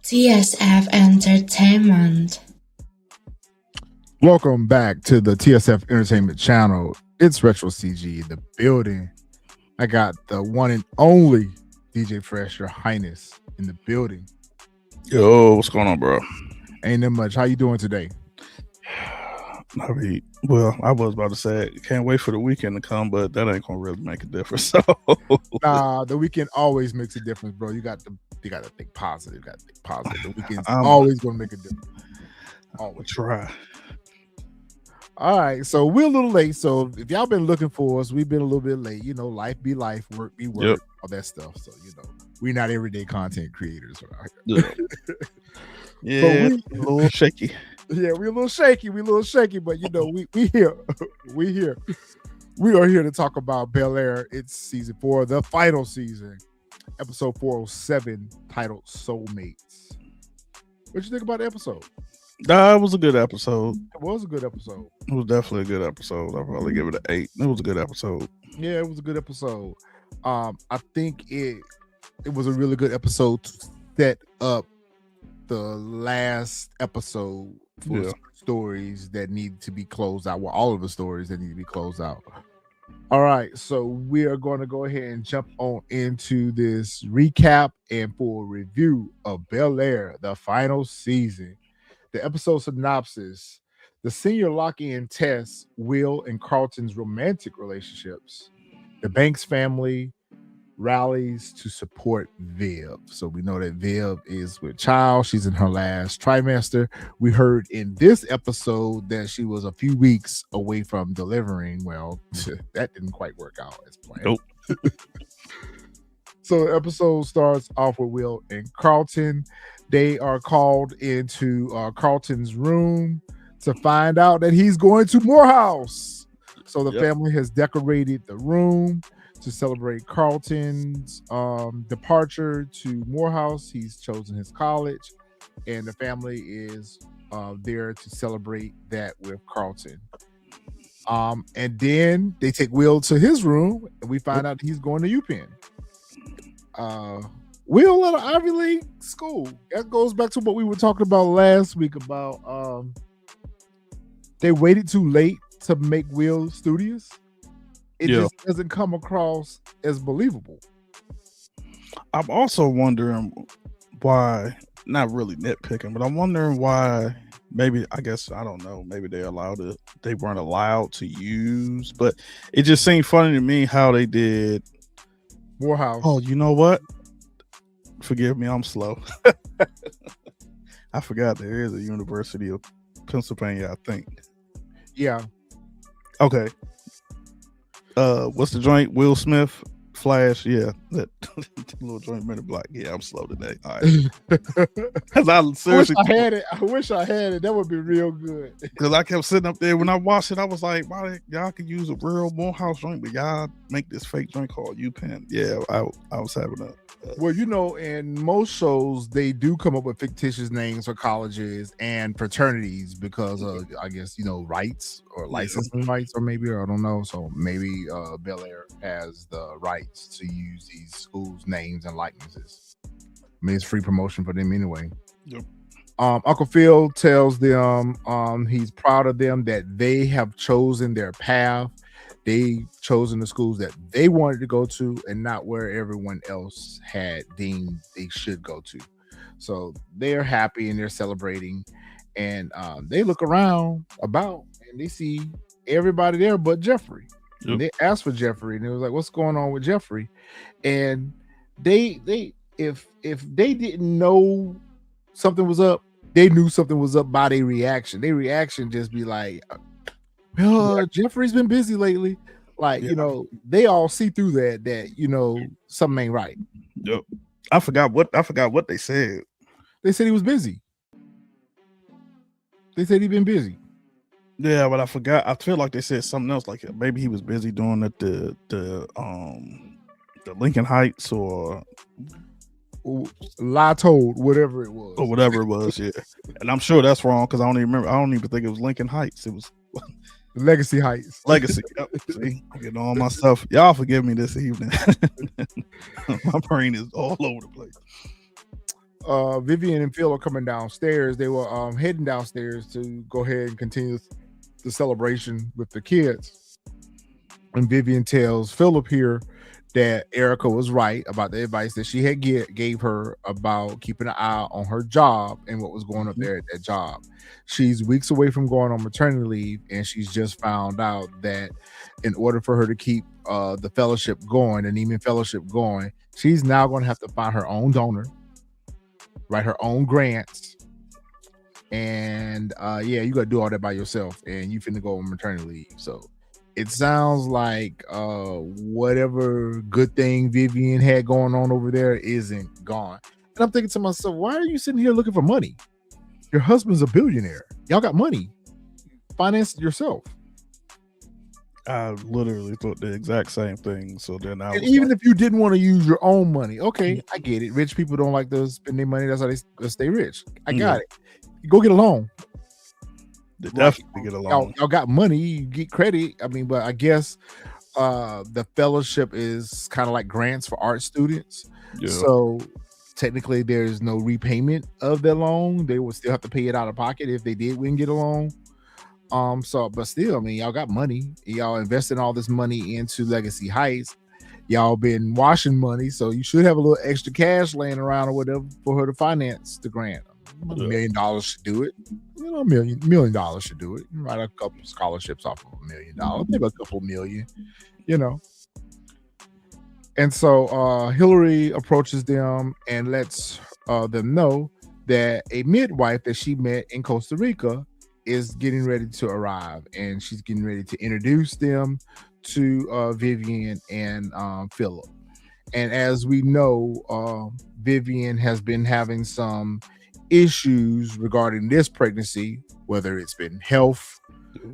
TSF Entertainment. Welcome back to the TSF Entertainment channel. It's RetroCG in the building. I got the one and only DJ Fresh, Your Highness, in the building. Yo, what's going on, bro? Ain't that much. How you doing today? I was about to say, can't wait for the weekend to come, but that ain't gonna really make a difference. So, Nah, the weekend always makes a difference, bro. You got to think positive. You got to think positive. The weekend's always gonna make a difference. Always try. All right, so we're a little late. So if y'all been looking for us, we've been a little bit late. You know, life be life, work be work, all that stuff. So we're not everyday content creators. Right? Yeah, a little shaky. Yeah, we're a little shaky. But we here. We here. We are here to talk about Bel Air. It's season 4, the final season, episode 407, titled Soulmates. What you think about the episode? It was a good episode. It was a good episode. It was definitely a good episode. I'll probably give it an 8. It was a good episode. Yeah, it was a good episode. I think it was a really good episode to set up the last episode for stories that need to be closed out. Well, all of the stories that need to be closed out. All right, so we are going to go ahead and jump on into this recap and for a review of Bel Air, the final season. The episode synopsis: the senior lock-in tests Will and Carlton's romantic relationships. The Banks family rallies to support Viv. So we know that Viv is with child. She's in her last trimester. We heard in this episode that she was a few weeks away from delivering. Well, that didn't quite work out as planned. Nope. So the episode starts off with Will and Carlton. They are called into Carlton's room to find out that he's going to Morehouse. So the family has decorated the room to celebrate Carlton's departure to Morehouse. He's chosen his college, and the family is there to celebrate that with Carlton. And then they take Will to his room, and we find out he's going to UPenn. Will at an Ivy League school. That goes back to what we were talking about last week about they waited too late to make Will studious. It just doesn't come across as believable. I'm also wondering why, not really nitpicking, but I'm wondering why maybe, I guess, I don't know, maybe they weren't allowed to use, but it just seemed funny to me how they did Morehouse. Oh, you know what? Forgive me, I'm slow. I forgot there is a University of Pennsylvania, I think. Yeah. Okay. What's the joint? Will Smith, Flash, that little joint minute block. Yeah, I'm slow today. All right. Because I seriously I wish I had it. That would be real good. Because I kept sitting up there when I watched it, I was like, why y'all could use a real Morehouse joint, but y'all make this fake joint called UPenn. Yeah, I was having a well, in most shows they do come up with fictitious names for colleges and fraternities because of, I guess, rights or licensing rights, or maybe, or I don't know. So maybe Bel Air has the rights to use these schools' names and likenesses. I mean, it's free promotion for them anyway. Yep. Uncle Phil tells them he's proud of them, that they have chosen their path. They've chosen the schools that they wanted to go to and not where everyone else had deemed they should go to. So they're happy and they're celebrating. And they look around and they see everybody there but Jeffrey. Yep. They asked for Jeffrey and it was like, what's going on with Jeffrey? And they if they didn't know something was up, they knew something was up by their reaction. Their reaction just be like, Jeffrey's been busy lately. Like, they all see through that something ain't right. Yep. I forgot what they said. They said he was busy. They said he'd been busy. Yeah, but I forgot. I feel like they said something else, like maybe he was busy doing the Lincoln Heights or lie told, whatever it was. Or whatever it was, yeah. And I'm sure that's wrong because I don't even remember. I don't even think it was Lincoln Heights. It was Legacy Heights. Legacy. Yep. See, I'm getting all my stuff. Y'all forgive me this evening. My brain is all over the place. Vivian and Phil are coming downstairs. They were heading downstairs to go ahead and continue the celebration with the kids. And Vivian tells Philip here that Erica was right about the advice that she had gave her about keeping an eye on her job and what was going up there at that job. She's weeks away from going on maternity leave, and she's just found out that in order for her to keep the fellowship going, the Neiman Fellowship going, she's now going to have to find her own donor, write her own grants, and you got to do all that by yourself, and you finna go on maternity leave. So it sounds like whatever good thing Vivian had going on over there isn't gone. And I'm thinking to myself, why are you sitting here looking for money? Your husband's a billionaire. Y'all got money. Finance it yourself. I literally thought the exact same thing. So then even if you didn't want to use your own money, okay, I get it. Rich people don't like to spend their money. That's how they stay rich. I got it. You go get a loan. Definitely get a loan. Y'all got money, you get credit. I mean, but I guess the fellowship is kind of like grants for art students. Yeah. So technically there's no repayment of their loan. They would still have to pay it out of pocket if they did win get a loan. But still, I mean, y'all got money. Y'all investing all this money into Legacy Heights. Y'all been washing money, so you should have a little extra cash laying around or whatever for her to finance the grant. $1 million should do it. You know, $1 million should do it. Write a couple scholarships off of $1 million, maybe a couple million, you know. And so Hillary approaches them and lets them know that a midwife that she met in Costa Rica is getting ready to arrive, and she's getting ready to introduce them to Vivian and Philip. And as we know, Vivian has been having some issues regarding this pregnancy, whether it's been health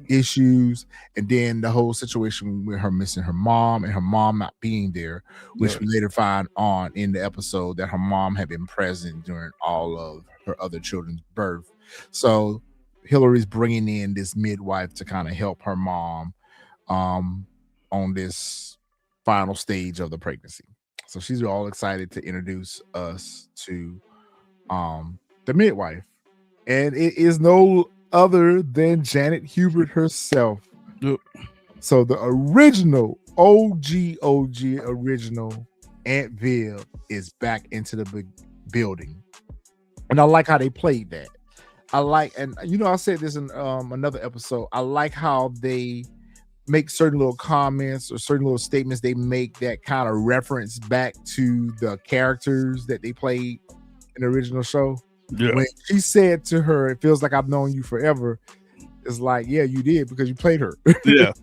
issues, and then the whole situation with her missing her mom and her mom not being there, which we later find on in the episode that her mom had been present during all of her other children's birth. So Hillary's bringing in this midwife to kind of help her mom on this final stage of the pregnancy. So she's all excited to introduce us to the midwife, and it is no other than Janet Hubert herself. So the original OG original Aunt Viv is back into the building, and I like how they played that. And you know, I said this in another episode, I like how they make certain little comments or certain little statements they make that kind of reference back to the characters that they played in the original show. Yeah. When she said to her, "It feels like I've known you forever," it's like, yeah, you did, because you played her. Yeah.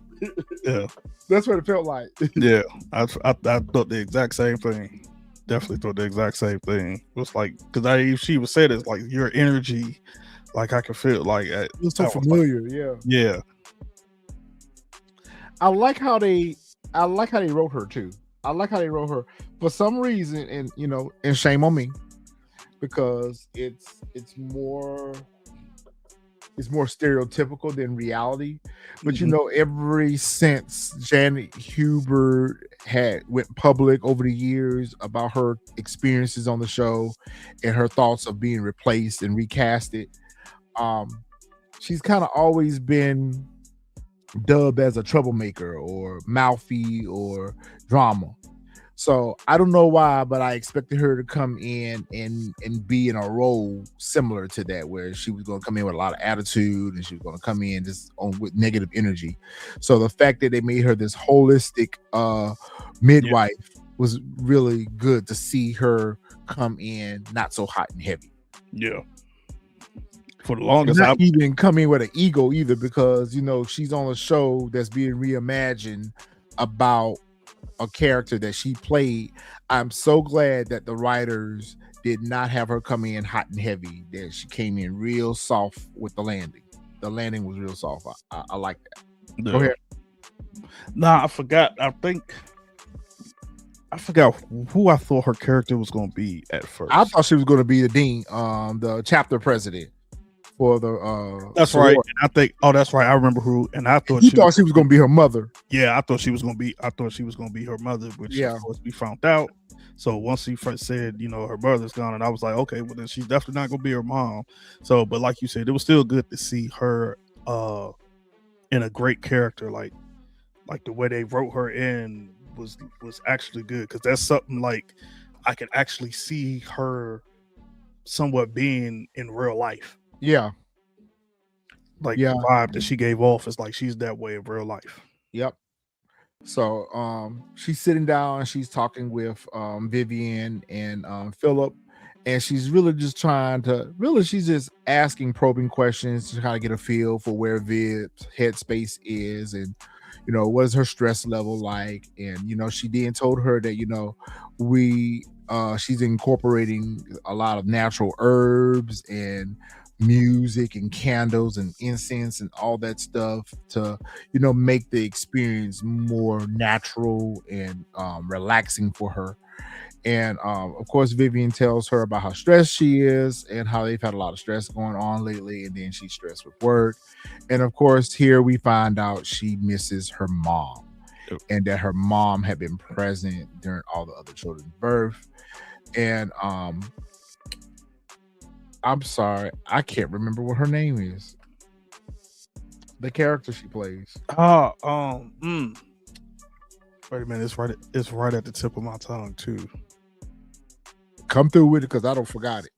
That's what it felt like. Yeah, I thought the exact same thing. Definitely thought the exact same thing. It was like, because she was saying it's like your energy, like I could feel like it was so familiar. Like, yeah. I like how they wrote her too. I like how they wrote her for some reason, and you know, and shame on me, because it's more stereotypical than reality. But you know, ever since Janet Hubert went public over the years about her experiences on the show and her thoughts of being replaced and recasted, she's kind of always been dubbed as a troublemaker or mouthy or drama. So I don't know why, but I expected her to come in and be in a role similar to that, where she was going to come in with a lot of attitude and she was going to come in just with negative energy. So the fact that they made her this holistic midwife was really good to see her come in not so hot and heavy. Yeah. For the longest, not even come in with an ego either, because you know she's on a show that's being reimagined about a character that she played. I'm so glad that the writers did not have her come in hot and heavy, that she came in real soft with the landing. The landing was real soft. I like that. Yeah. Go ahead. Nah, I forgot. I forgot who I thought her character was going to be at first. I thought she was going to be the dean, the chapter president. for the That's right. And I think, that's right. I remember who, and I thought she thought she was gonna be her mother. Yeah, I thought she was gonna be her mother, which of course we found out. So once he first said, her brother's gone, and I was like, okay, well then she's definitely not gonna be her mom. So, but like you said, it was still good to see her in a great character, like the way they wrote her in was actually good, because that's something like I can actually see her somewhat being in real life. Yeah. Like the vibe that she gave off is like she's that way in real life. Yep. So she's sitting down and she's talking with Vivian and Philip, and she's really just she's just asking probing questions to kind of get a feel for where Viv's headspace is, and what is her stress level like. And she then told her that she's incorporating a lot of natural herbs and music and candles and incense and all that stuff to make the experience more natural and relaxing for her. And of course Vivian tells her about how stressed she is and how they've had a lot of stress going on lately, and then she's stressed with work. And of course here we find out she misses her mom, and that her mom had been present during all the other children's birth. And I'm sorry, I can't remember what her name is. The character she plays. Wait a minute, it's right at the tip of my tongue too. Come through with it, because I don't forgot it.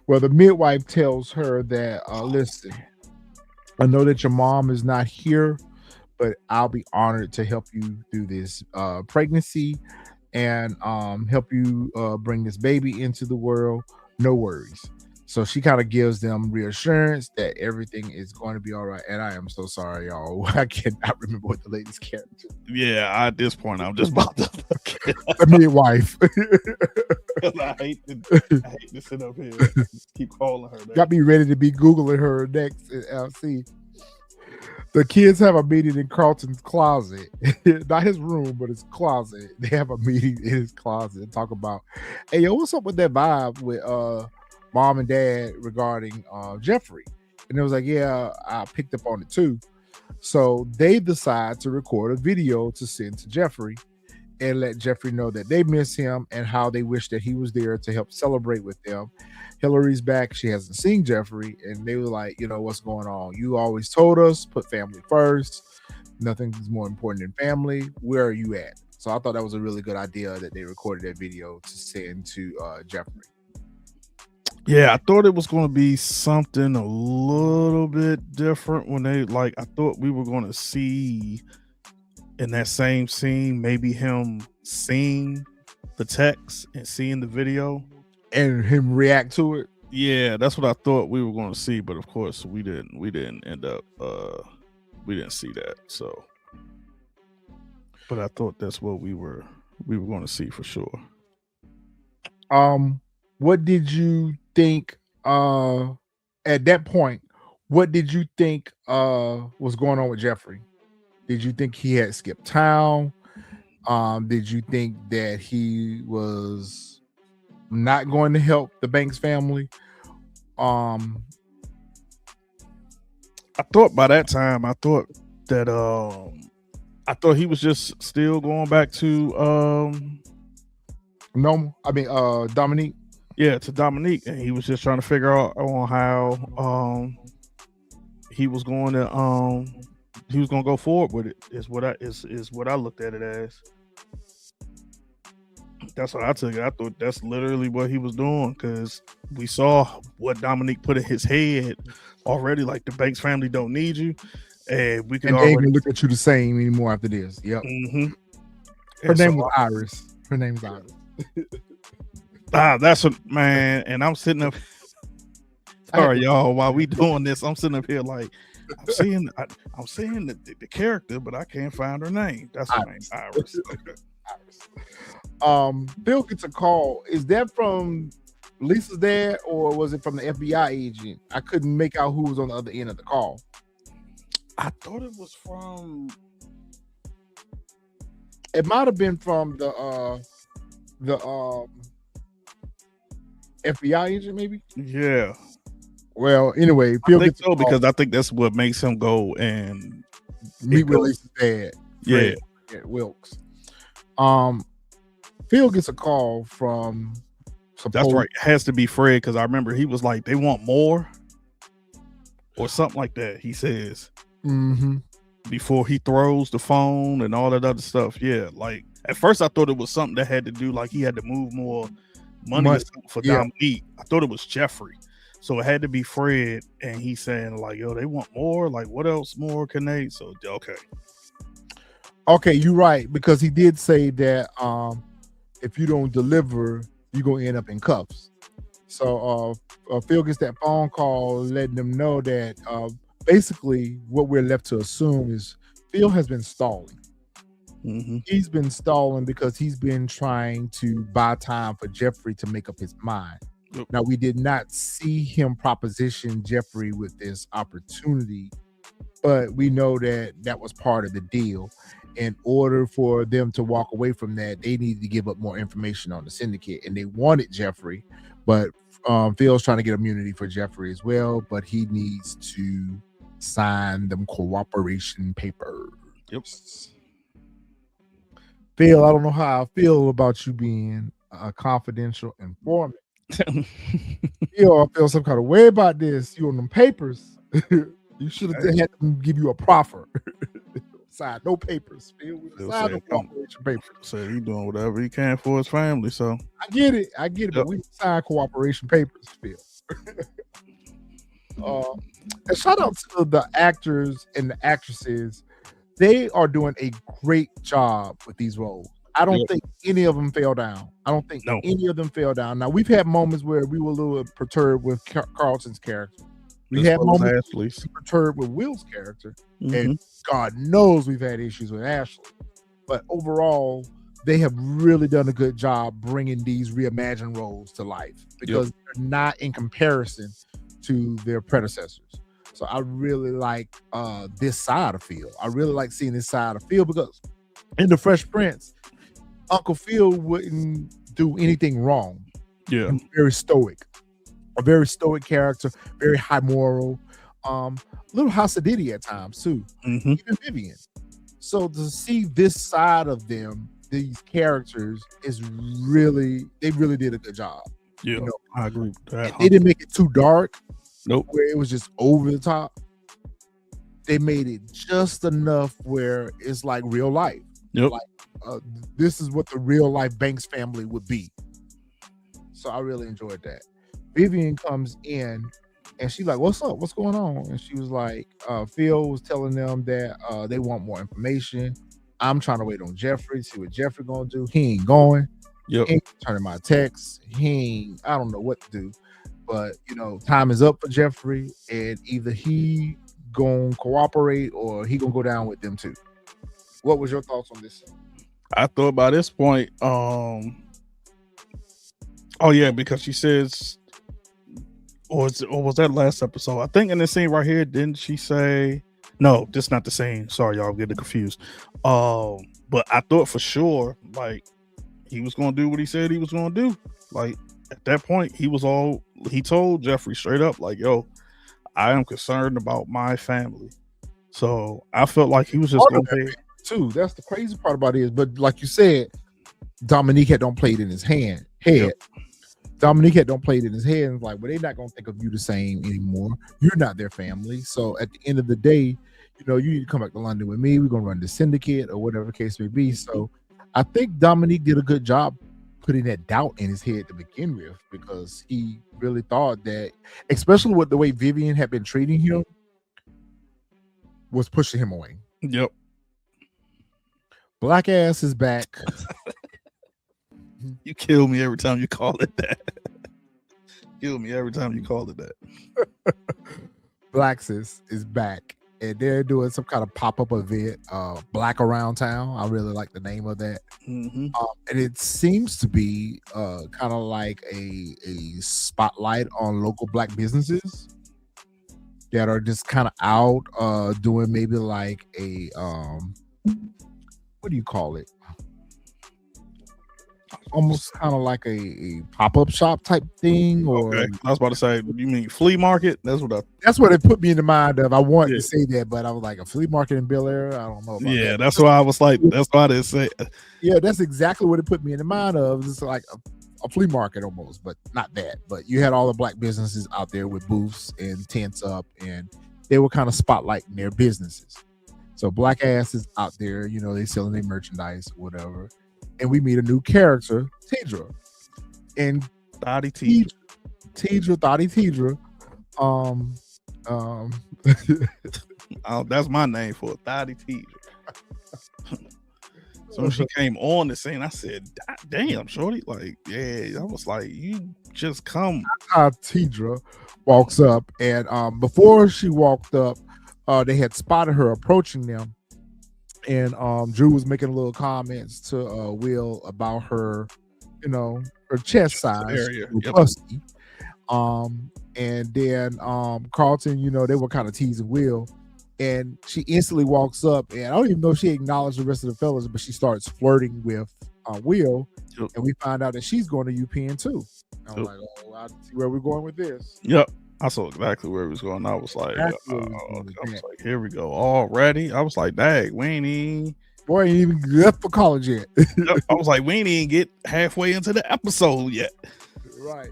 Well, the midwife tells her that listen, I know that your mom is not here, but I'll be honored to help you through this pregnancy and help you bring this baby into the world. No worries. So she kind of gives them reassurance that everything is going to be all right. And I am so sorry, y'all. I cannot remember what the lady's character. Yeah, at this point, I'm just about to the midwife. I hate to sit up here and keep calling her that. Got me ready to be Googling her next at LC. The kids have a meeting in Carlton's closet. Not his room, but his closet. They have a meeting in his closet and talk about, hey, yo, what's up with that vibe with mom and dad regarding Jeffrey? And it was like, yeah, I picked up on it too. So they decide to record a video to send to Jeffrey and let Jeffrey know that they miss him and how they wish that he was there to help celebrate with them. Hillary's back. She hasn't seen Jeffrey, and they were like, what's going on? You always told us, put family first. Nothing is more important than family. Where are you at? So I thought that was a really good idea that they recorded that video to send to Jeffrey. Yeah, I thought it was going to be something a little bit different when I thought we were going to see in that same scene, maybe him seeing the text and seeing the video and him react to it. Yeah, that's what I thought we were going to see, but of course we didn't end up we didn't see that. So, but I thought that's what we were going to see for sure. What did you think at that point? What did you think was going on with Jeffrey? Did you think he had skipped town? Did you think that he was not going to help the Banks family? I thought by that time, I thought he was just still going back to Dominique. Yeah, to Dominique, and he was just trying to figure out on how he was going to go forward with it. Is what I looked at it as. That's what I took it. I thought that's literally what he was doing, because we saw what Dominique put in his head already. Like, the Banks family don't need you, and we can already look at you the same anymore after this. Yep. Mm-hmm. Her name was Iris. Her name's Iris. That's what, man. And I'm sitting up. Sorry, y'all. While we doing this, I'm sitting up here like I'm seeing the character, but I can't find her name. That's her name, Iris. Bill gets a call. Is that from Lisa's dad, or was it from the FBI agent? I couldn't make out who was on the other end of the call. I thought it was from. It might have been from the FBI agent, maybe. Yeah. Well, anyway, I think so because I think that's what makes him go and meet with Lisa's dad. Yeah. Wilkes. Phil gets a call from. That's right. It has to be Fred because I remember he was like, "They want more," or something like that. He says before he throws the phone and all that other stuff. Yeah, like at first I thought it was something that had to do like he had to move more money or something for Dominique. I thought it was Jeffrey, so it had to be Fred, and he's saying like, "Yo, they want more. Like, what else more can they?" So okay, you're right because he did say that if you don't deliver, you're gonna end up in cuffs. So Phil gets that phone call letting them know that basically what we're left to assume is Phil has been stalling. He's been stalling because he's been trying to buy time for Jeffrey to make up his mind. Now, we did not see him proposition Jeffrey with this opportunity, but we know that that was part of the deal. In order for them to walk away from that, they needed to give up more information on the syndicate, and they wanted Jeffrey, but Phil's trying to get immunity for Jeffrey as well, but he needs to sign them cooperation papers. Phil, I don't know how I feel about you being a confidential informant. Phil, I feel some kind of way about this. You on them papers. You should have had them give you a proffer. Sign no papers. Phil. Sign no cooperation papers. So he doing whatever he can for his family. So I get it, but we sign cooperation papers, Phil. And shout out to the actors and the actresses. They are doing a great job with these roles. I don't think any of them fell down. Any of them fell down. Now, we've had moments where we were a little perturbed with Carlton's character. We had moments perturbed with Will's character. And God knows we've had issues with Ashley. But overall, they have really done a good job bringing these reimagined roles to life because they're not in comparison to their predecessors. So I really like this side of Phil. I really like seeing this side of Phil because in The Fresh Prince, Uncle Phil wouldn't do anything wrong. Yeah. He was very stoic. A very stoic character, very high moral, little Hasidity at times too. Even Vivian. So to see this side of them, these characters, is really, they really did a good job. Yeah, you know? I agree with that. They didn't make it too dark. Nope. Where it was just over the top. They made it just enough where it's like real life. Yep. Like this is what the real life Banks family would be. So I really enjoyed that. Vivian comes in and she's like, "What's up? What's going on?" And she was like, Phil was telling them that they want more information. I'm trying to wait on Jeffrey, see what Jeffrey gonna do. He ain't going. Yep. He ain't turning my texts. I don't know what to do. But you know, time is up for Jeffrey, and either he gonna cooperate or he gonna go down with them too. What was your thoughts on this? I thought by this point, oh yeah, because she says, or was that last episode? I think in the scene right here, didn't she say? No, this not the scene. Sorry, y'all, I'm getting confused. But I thought for sure, like he was gonna do what he said he was gonna do. Like at that point, he told Jeffrey straight up, like, "Yo, I am concerned about my family." So I felt like he was just gonna pay too. That's the crazy part about it. But like you said, Dominique had don't play it in his head. Dominique had don't play it in his head. And like, well, they're not gonna think of you the same anymore. You're not their family. So at the end of the day, you know, you need to come back to London with me. We're gonna run the syndicate or whatever the case may be. So I think Dominique did a good job putting that doubt in his head to begin with, because he really thought that, especially with the way Vivian had been treating him, was pushing him away. Yep. Black ass is back. You kill me every time you call it that. Kill me every time you call it that. Black sis is back, and they're doing some kind of pop-up event, Black Around Town. I really like the name of that. And it seems to be kind of like a spotlight on local Black businesses that are just kind of out doing maybe like a what do you call it? almost kind of like a pop-up shop type thing, or Okay, I was about to say, you mean flea market? That's what it put me in the mind of. I wanted Yeah. to say that, but I was like, a flea market in Bel Air. I don't know about yeah. that. That's why I was like, that's why I didn't say. Yeah, that's exactly what it put me in the mind of. It's like a flea market almost, but not that. But you had all the black businesses out there with booths and tents up, and they were kind of spotlighting their businesses. So black asses out there, you know, they selling their merchandise, whatever. And we meet a new character, Tidra. And Thotty Tidra. That's my name for Thotty Tidra. So when she came on the scene, I said, "Damn, shorty!" Like, yeah, I was like, "You just come." Tidra walks up, and before she walked up, they had spotted her approaching them, and Drew was making little comments to Will about her, you know, her chest size, area. Yep. busty. And then Carlton, you know, they were kind of teasing Will, and she instantly walks up, and I don't even know if she acknowledged the rest of the fellas, but she starts flirting with Will, Yep. and we find out that she's going to UPenn too. I'm Yep. like, oh, I see where we're going with this. Yep. I saw exactly where it was going. I was like, here we go already. I was like, dang, we ain't even. Boy, ain't even left for college yet. I was like, we ain't even get halfway into the episode yet. Right.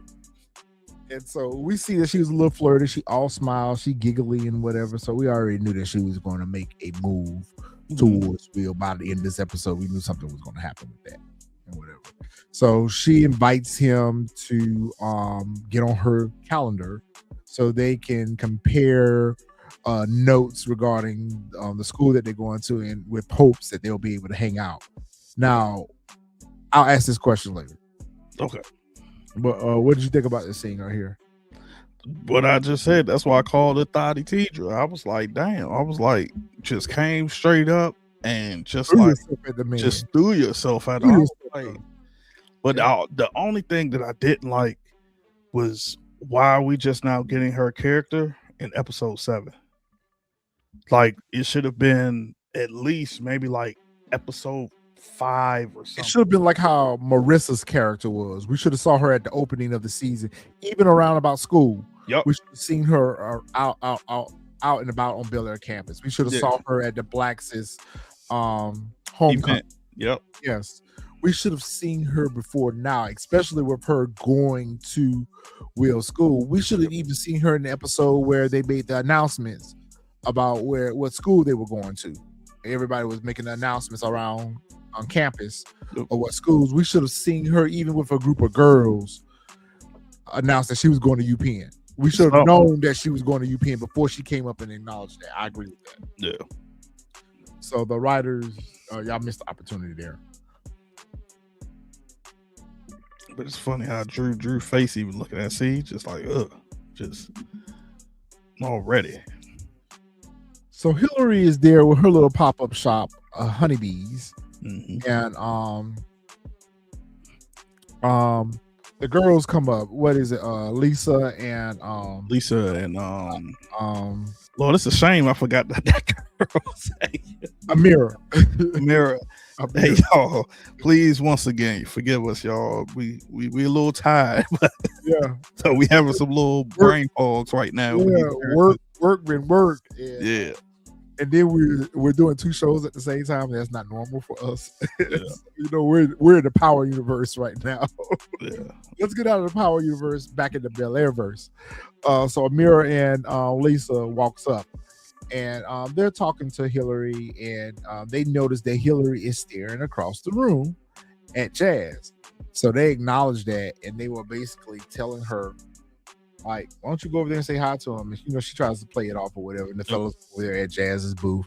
And so we see that she was a little flirty. She all smiles, she giggly and whatever. So we already knew that she was going to make a move towards Will by the end of this episode. We knew something was going to happen with that and whatever. So she invites him to get on her calendar so they can compare notes regarding the school that they're going to, and with hopes that they'll be able to hang out. Now, I'll ask this question later. Okay. But what did you think about this scene right here? What I just said, that's why I called it Thotty Tidra. I was like, damn. I was like, just came straight up and just threw yourself at him. But the only thing that I didn't like was why are we just now getting her character in episode 7? Like, it should have been at least maybe like episode 5 or something. It should have been like how Marissa's character was. We should have saw her at the opening of the season, even around about school. Yep. We should have seen her out and about on Bel Air campus. We should have saw her at the Black's homecoming. Event. Yep. Yes. We should have seen her before now, especially with her going to Will's school. We should have even seen her in the episode where they made the announcements about what school they were going to. Everybody was making the announcements around on campus or what schools. We should have seen her even with a group of girls announce that she was going to UPenn. We should have known that she was going to UPenn before she came up and acknowledged that. I agree with that. Yeah. So the writers, y'all missed the opportunity there. But it's funny how Drew face even looking at C, just like just already. So Hillary is there with her little pop-up shop, Honeybees, and the girls come up. What is it? Lisa and Lord, it's a shame I forgot that girl's name. Amira. Hey y'all, please once again forgive us, y'all. We a little tired, but yeah. So we having some little brain fogs right now. Yeah, work. Yeah. And then we're doing 2 shows at the same time. That's not normal for us. Yeah. You know, we're in the Power universe right now. Yeah. Let's get out of the Power universe back in the Bel Air verse. So Amira and Lisa walks up, and they're talking to Hillary, and they notice that Hillary is staring across the room at Jazz. So they acknowledge that, and they were basically telling her, like, why don't you go over there and say hi to him? And, you know, she tries to play it off or whatever. And the fellas over there at Jazz's booth.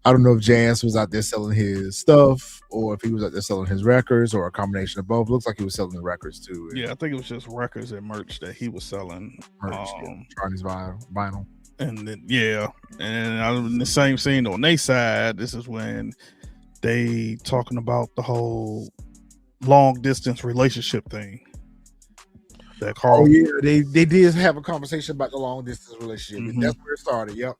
I don't know if Jazz was out there selling his stuff or if he was out there selling his records or a combination of both. Looks like he was selling the records too. Yeah, I think it was just records and merch that he was selling. Charlie's vinyl. And then, and in the same scene on their side, this is when they talking about the whole long distance relationship thing. That Carl, they did have a conversation about the long distance relationship. That's where it started. Yep.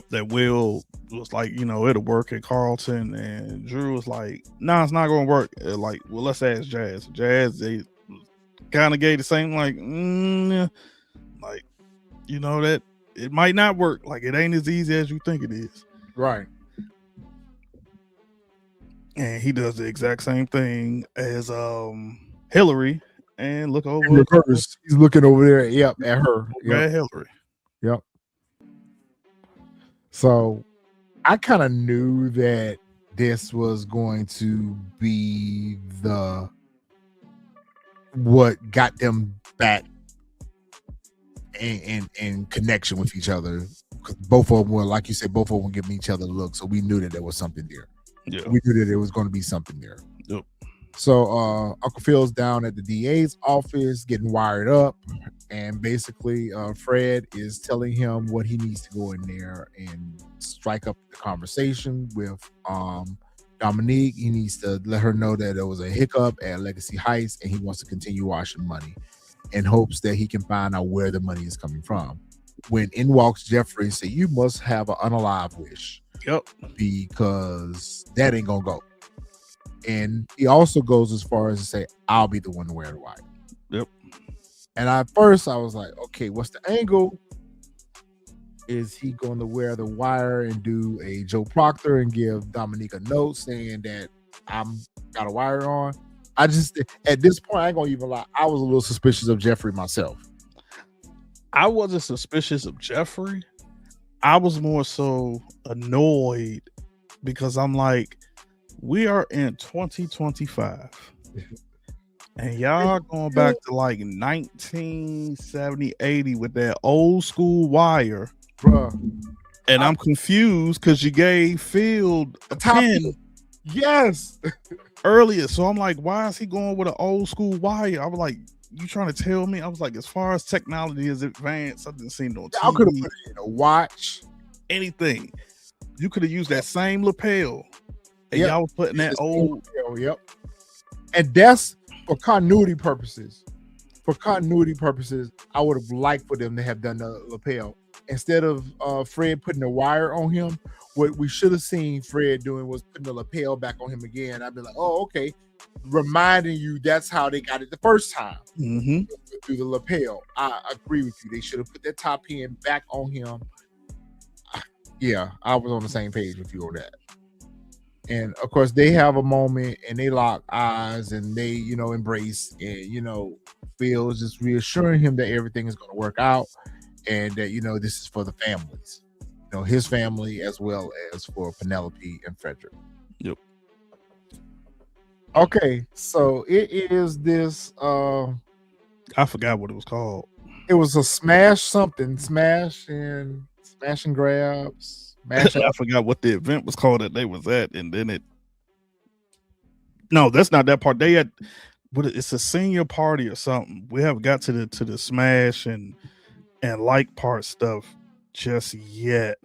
That Will was like, it'll work at Carlton, and Drew was like, nah, it's not gonna work. Like, well, let's ask Jazz. Jazz, they kind of gave the same, like, like, that it might not work. Like, it ain't as easy as you think it is. Right. And he does the exact same thing as Hillary, and look over. He's looking over there. Yep, at her. At Hillary. Yep. So I kind of knew that this was going to be what got them back in connection with each other, because both of them were, like you said, both of them giving each other a look, so we knew that there was something there. Yeah, we knew that there was going to be something there. Yep. So Uncle Phil's down at the DA's office getting wired up, and basically Fred is telling him what he needs to go in there and strike up the conversation with Dominique. He needs to let her know that there was a hiccup at Legacy Heights, and he wants to continue washing money in hopes that he can find out where the money is coming from. When in walks Jeffrey and say, "You must have an unalive wish." Yep. Because that ain't gonna go. And he also goes as far as to say, "I'll be the one to wear the wire." Yep. And at first I was like, okay, what's the angle? Is he going to wear the wire and do a Joe Proctor and give Dominique a note saying that I'm got a wire on? I just, at this point, I ain't gonna even lie, I was a little suspicious of Jeffrey myself. I wasn't suspicious of Jeffrey. I was more so annoyed because I'm like, we are in 2025 and y'all going back to like 1970, 80 with that old school wire, bruh. And I'm confused because you gave Field a pin. Yes. Earlier. So I'm like, why is he going with an old school wire? I was like, you trying to tell me? I was like, as far as technology is advanced, I didn't see no TV. I could have put it in a watch. Anything. You could have used that same lapel. And y'all was putting that old lapel, yep. And that's for continuity purposes. For continuity purposes, I would have liked for them to have done the lapel. Instead of Fred putting the wire on him, what we should have seen Fred doing was putting the lapel back on him again. I'd be like, oh, okay. Reminding you that's how they got it the first time. Mm-hmm. Through the lapel. I agree with you. They should have put that top pin back on him. Yeah, I was on the same page with you on that. And of course, they have a moment and they lock eyes and they, embrace, and Phil's just reassuring him that everything is going to work out and that, this is for the families, his family as well as for Penelope and Frederick. Yep. Okay, so it is this. I forgot what it was called. It was a smash and grabs. I forgot what the event was called that they was at, and then no, that's not that part. They had, but it's a senior party or something. We haven't got to the smash and like part stuff just yet,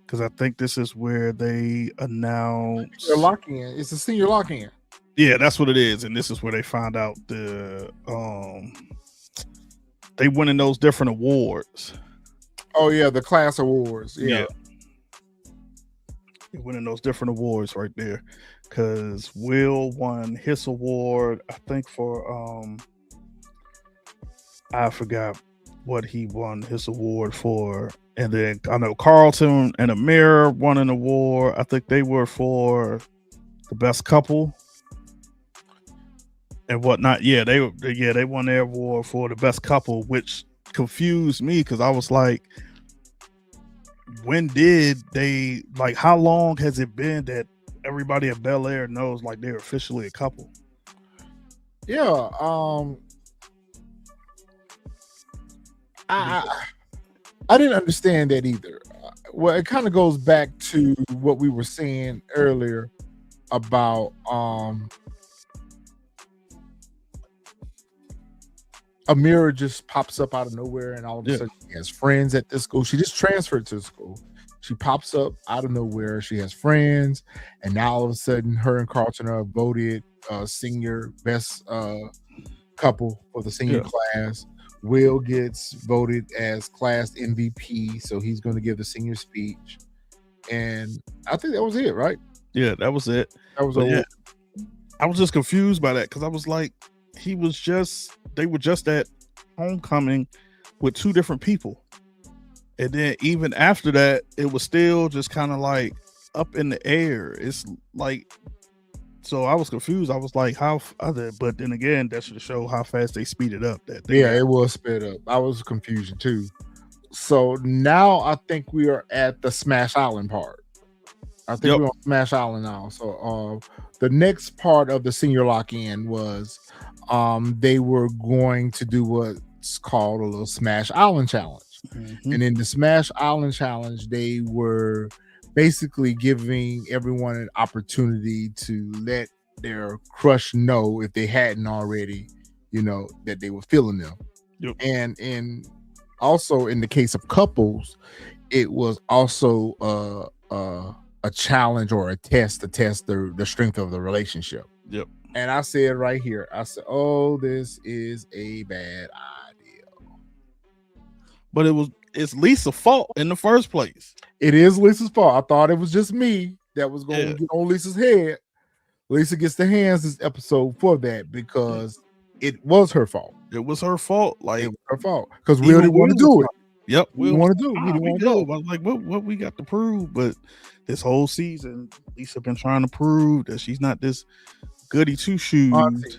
because I think this is where they announce their lock-in. It's a senior lock-in. Yeah, that's what it is, and this is where they find out they winning those different awards. Oh yeah, the class awards. Yeah. They're winning those different awards right there, because Will won his award, I think, for I forgot what he won his award for, and then I know Carlton and Amir won an award. I think they were for the best couple and whatnot. Yeah, they won their award for the best couple, which confused me because I was like, when did they, like, how long has it been that everybody at Bel Air knows like they're officially a couple? Yeah. I didn't understand that either. Well, it kind of goes back to what we were saying earlier about Amira just pops up out of nowhere and all of a sudden she has friends at this school. She just transferred to the school. She pops up out of nowhere. She has friends, and now all of a sudden her and Carlton are voted senior best couple for the senior class. Will gets voted as class MVP, so he's going to give the senior speech. and I think that was it, right? Yeah, that was it. That was But a yeah, I was just confused by that because I was like, they were just at homecoming with two different people. And then even after that, it was still just kind of like up in the air. It's like, so I was confused. I was like, but then again, that should show how fast they speeded up that thing. Yeah, it was sped up. I was confused too. So now I think we are at the Smash Island part. I think we're on Smash Island now. So the next part of the senior lock-in was they were going to do what's called a little Smash Island challenge. Mm-hmm. And in the Smash Island challenge, they were basically giving everyone an opportunity to let their crush know, if they hadn't already, that they were feeling them. Yep. And also in the case of couples, it was also a challenge or a test to test the strength of the relationship. Yep. And I said right here, I said, oh, this is a bad idea. But it's Lisa's fault in the first place. It is Lisa's fault. I thought it was just me that was going to get on Lisa's head. Lisa gets the hands this episode for that because it was her fault. It was her fault. Like, it was her fault because Will didn't want to do it. Yep, we didn't want to do it. He didn't want to go. I was like, what we got to prove? But this whole season, Lisa been trying to prove that she's not this goody two shoes.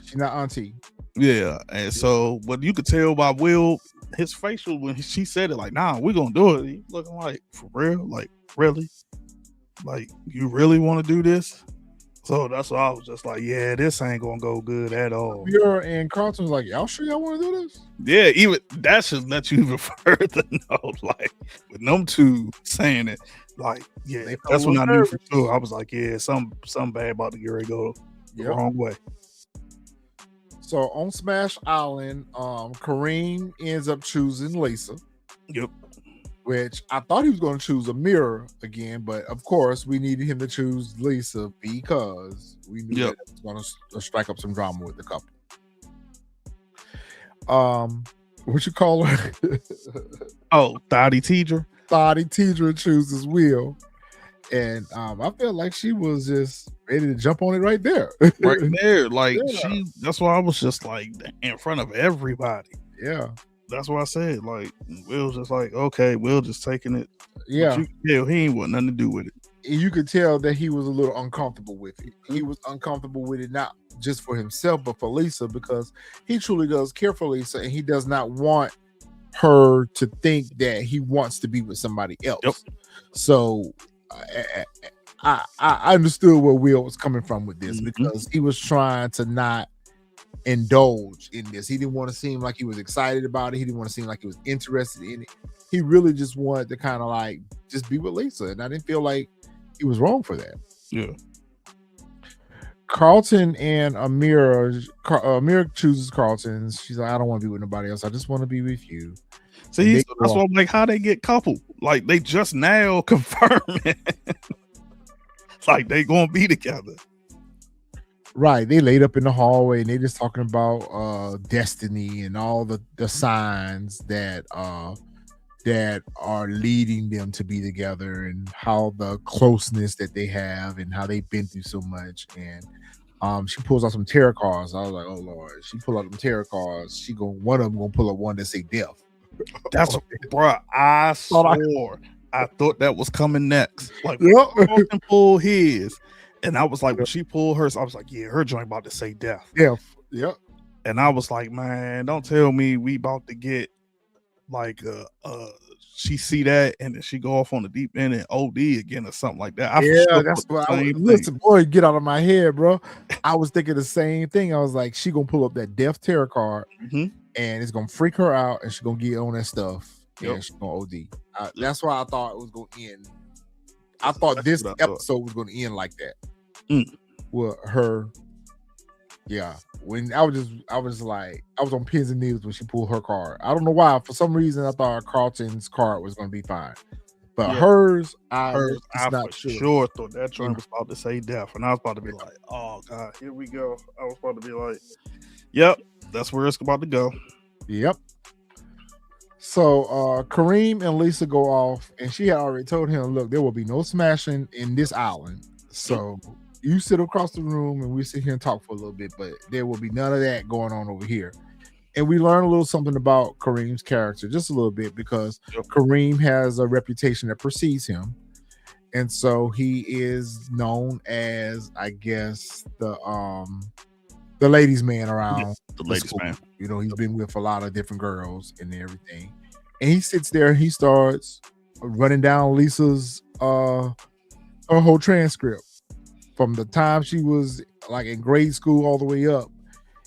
She's not auntie. Yeah, and so, but you could tell by Will, his facial when she said it, like, nah, we're gonna do it. He looking like, for real, like, really, like, you really want to do this? So that's why I was just like, yeah, this ain't gonna go good at all. Pure and Carlton was like, y'all sure y'all want to do this? Yeah, even that should let you even further know, like, with them two saying it, like, yeah, that's when I knew for sure. I was like, yeah, some bad about to get ready to go the wrong way. So on Smash Island, Kareem ends up choosing Lisa. Yep. Which I thought he was going to choose a mirror again, but of course we needed him to choose Lisa because we knew that it was going to strike up some drama with the couple. What you call her? Oh, Thotty Teacher. Thotty Teacher chooses Will, and I felt like she was just ready to jump on it right there. Right there, like that's why I was just like in front of everybody. Yeah. That's what I said. Like, Will's just like, okay, Will just taking it. Yeah. He ain't want nothing to do with it. You could tell that he was a little uncomfortable with it. He was uncomfortable with it, not just for himself, but for Lisa, because he truly does care for Lisa, and he does not want her to think that he wants to be with somebody else. Yep. So I understood where Will was coming from with this, because he was trying to not indulge in this. He didn't want to seem like he was excited about it. He didn't want to seem like he was interested in it. He really just wanted to kind of like just be with Lisa, and I didn't feel like he was wrong for that. Yeah. Carlton and Amira chooses Carlton. She's like, I don't want to be with nobody else. I just want to be with you. See, that's why I'm like, how they get coupled? Like, they just now confirming like they gonna be together. Right, they laid up in the hallway and they just talking about destiny and all the signs that are leading them to be together, and how the closeness that they have and how they've been through so much. And she pulls out some tarot cards. I was like, oh Lord, she pulled out them tarot cards. One of them gonna pull up one that say death. That's bro. I swore I thought that was coming next. Like, Carlton pull his. And I was like, when she pulled hers, I was like, yeah, her joint about to say death. Death. Yep. And I was like, man, don't tell me we about to get like she see that and then she go off on the deep end and OD again or something like that. That's what listen, boy, get out of my head, bro. I was thinking the same thing. I was like, she gonna pull up that death tarot card and it's gonna freak her out, and she's gonna get on that stuff and she's gonna OD. That's why I thought it was gonna end. I thought this episode was gonna end like that. With her, when I was on pins and needles when she pulled her card. I don't know why. For some reason, I thought Carlton's card was going to be fine, but hers, I not sure thought that joint was about to say death, and I was about to be like, oh god, here we go. I was about to be like, yep, that's where it's about to go. Yep. So Kareem and Lisa go off, and she had already told him, look, there will be no smashing in this island. So you sit across the room and we sit here and talk for a little bit, but there will be none of that going on over here. And we learn a little something about Kareem's character, just a little bit, because Kareem has a reputation that precedes him. And so he is known as, I guess, the ladies' man around the ladies' school. man. You know, he's been with a lot of different girls and everything. And he sits there and he starts running down Lisa's her whole transcript from the time she was like in grade school all the way up.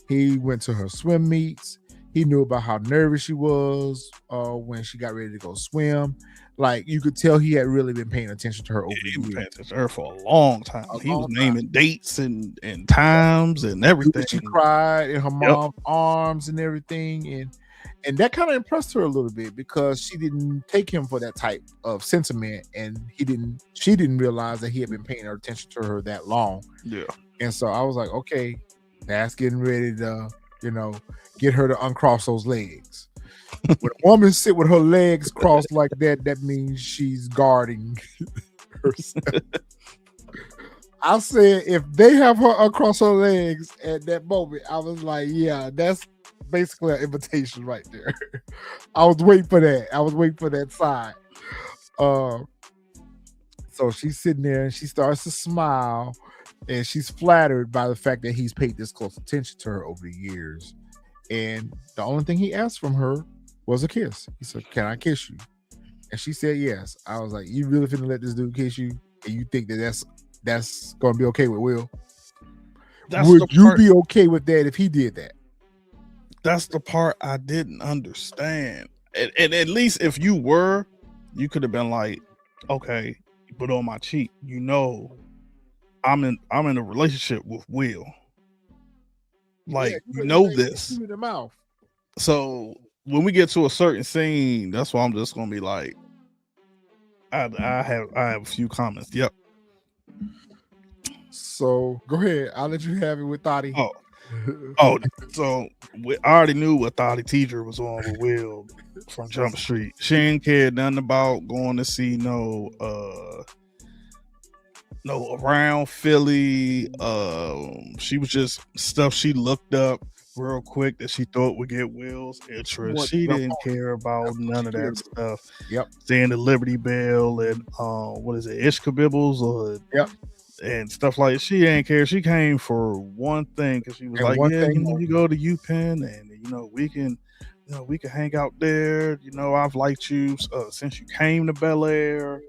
He went to her swim meets. He knew about how nervous she was when she got ready to go swim. Like, you could tell he had really been paying attention to her over the years. Paying attention to her for a long time. He was naming dates and times and everything. She cried in her mom's arms and everything, and that kind of impressed her a little bit, because she didn't take him for that type of sentiment, and she didn't realize that he had been paying attention to her that long. Yeah. And so I was like, okay, that's getting ready to, get her to uncross those legs. When a woman sit with her legs crossed like that, that means she's guarding herself. I said, if they have her across her legs at that moment, I was like, yeah, that's basically an invitation right there. I was waiting for that. I was waiting for that side. So she's sitting there and she starts to smile, and she's flattered by the fact that he's paid this close attention to her over the years. And the only thing he asked from her was a kiss. He said, "Can I kiss you?" And she said yes. I was like, "You really finna let this dude kiss you? And you think that that's gonna be okay with Will? Would you be okay with that if he did that?" That's the part I didn't understand. And at least if you were, you could have been like, okay, but on my cheek, I'm in a relationship with Will. Like, this. In the mouth. So when we get to a certain scene, that's why I'm just gonna be like, I have a few comments. Yep. So go ahead. I'll let you have it with Thotty. So I already knew what Thotty teacher was on with Will from Jump Street. She didn't care nothing about going to see no around Philly. She was just stuff she looked up real quick that she thought would get Will's interest. She didn't care about none of that stuff. Yep. Seeing the Liberty Bell and what is it, Ishkabibbles or and stuff like that. She didn't care. She came for one thing, because she was like, yeah, you go to UPenn and we can hang out there. I've liked you since you came to Bel Air.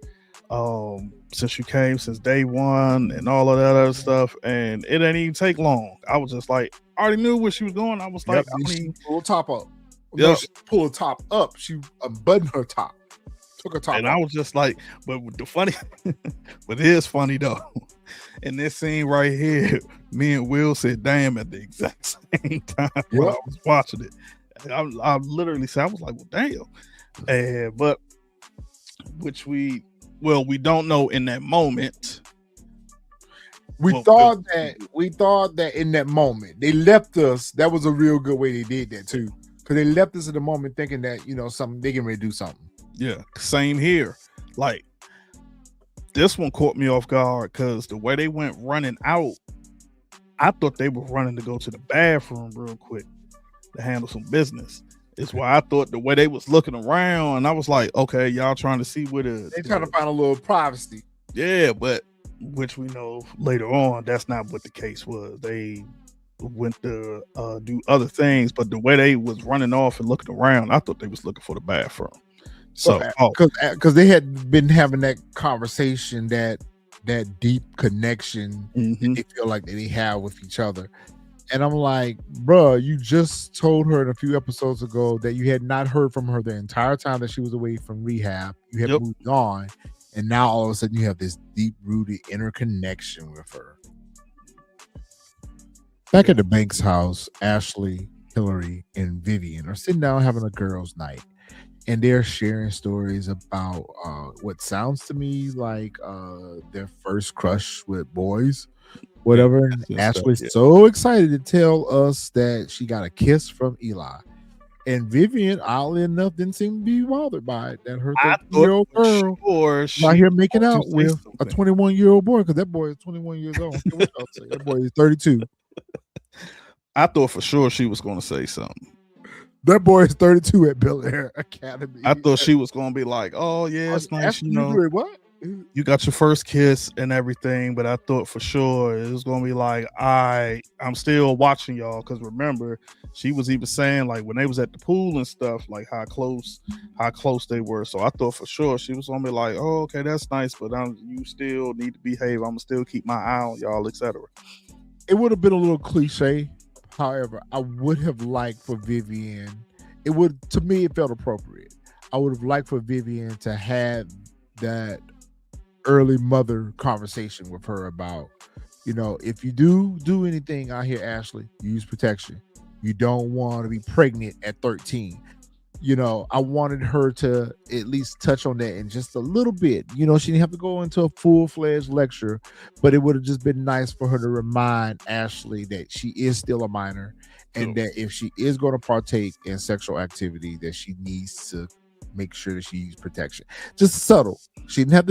Since you came since day one and all of that other stuff, and it didn't even take long. I was just like, I already knew where she was going. I was like, she pulled top up. No, she pulled the top up. She unbuttoned her top, took her top and up. I was just like, but the funny, but it is funny though. In this scene right here, me and Will said "damn" at the exact same time when I was watching it. I literally said, I was like, well, damn. But we don't know in that moment. We thought that in that moment they left us. That was a real good way they did that too, because they left us in the moment thinking that something, they can ready to do something. Yeah, same here. Like, this one caught me off guard, because the way they went running out, I thought they were running to go to the bathroom real quick to handle some business. It's why I thought the way they was looking around, and I was like, okay, y'all trying to see where they trying to find a little privacy. Yeah, but which we know later on, that's not what the case was. They went to do other things, but the way they was running off and looking around, I thought they was looking for the bathroom. So because they had been having that conversation, that deep connection that they feel like they have with each other. And I'm like, bruh, you just told her a few episodes ago that you had not heard from her the entire time that she was away from rehab. You had moved on, and now all of a sudden you have this deep-rooted interconnection with her. Back at the Banks house, Ashley, Hillary, and Vivian are sitting down having a girls' night, and they're sharing stories about what sounds to me like their first crush with boys. Whatever. And Ashley's so excited to tell us that she got a kiss from Eli. And Vivian, oddly enough, didn't seem to be bothered by it. That her I 13-year-old thought girl for sure out she here making was out going to say with a something. 21-year-old boy, because that boy is 21 years old. What y'all say? That boy is 32. I thought for sure she was going to say something. That boy is 32 at Bel Air Academy. I thought she was going to be like, "Oh yeah, it's nice, you know, what? you got your first kiss and everything." But I thought for sure it was going to be like, I'm still watching y'all, because remember, she was even saying like when they was at the pool and stuff, like how close they were. So I thought for sure she was going to be like, "Oh, okay, that's nice, but you still need to behave. I'm gonna still keep my eye on y'all, etc." It would have been a little cliche. However, I would have liked for Vivian. To me, it felt appropriate. I would have liked for Vivian to have that early mother conversation with her about, if you do anything out here, Ashley, use protection. You don't want to be pregnant at 13. I wanted her to at least touch on that in just a little bit. She didn't have to go into a full-fledged lecture, but it would have just been nice for her to remind Ashley that she is still a minor, and that if she is going to partake in sexual activity, that she needs to make sure that she uses protection. Just subtle. It didn't have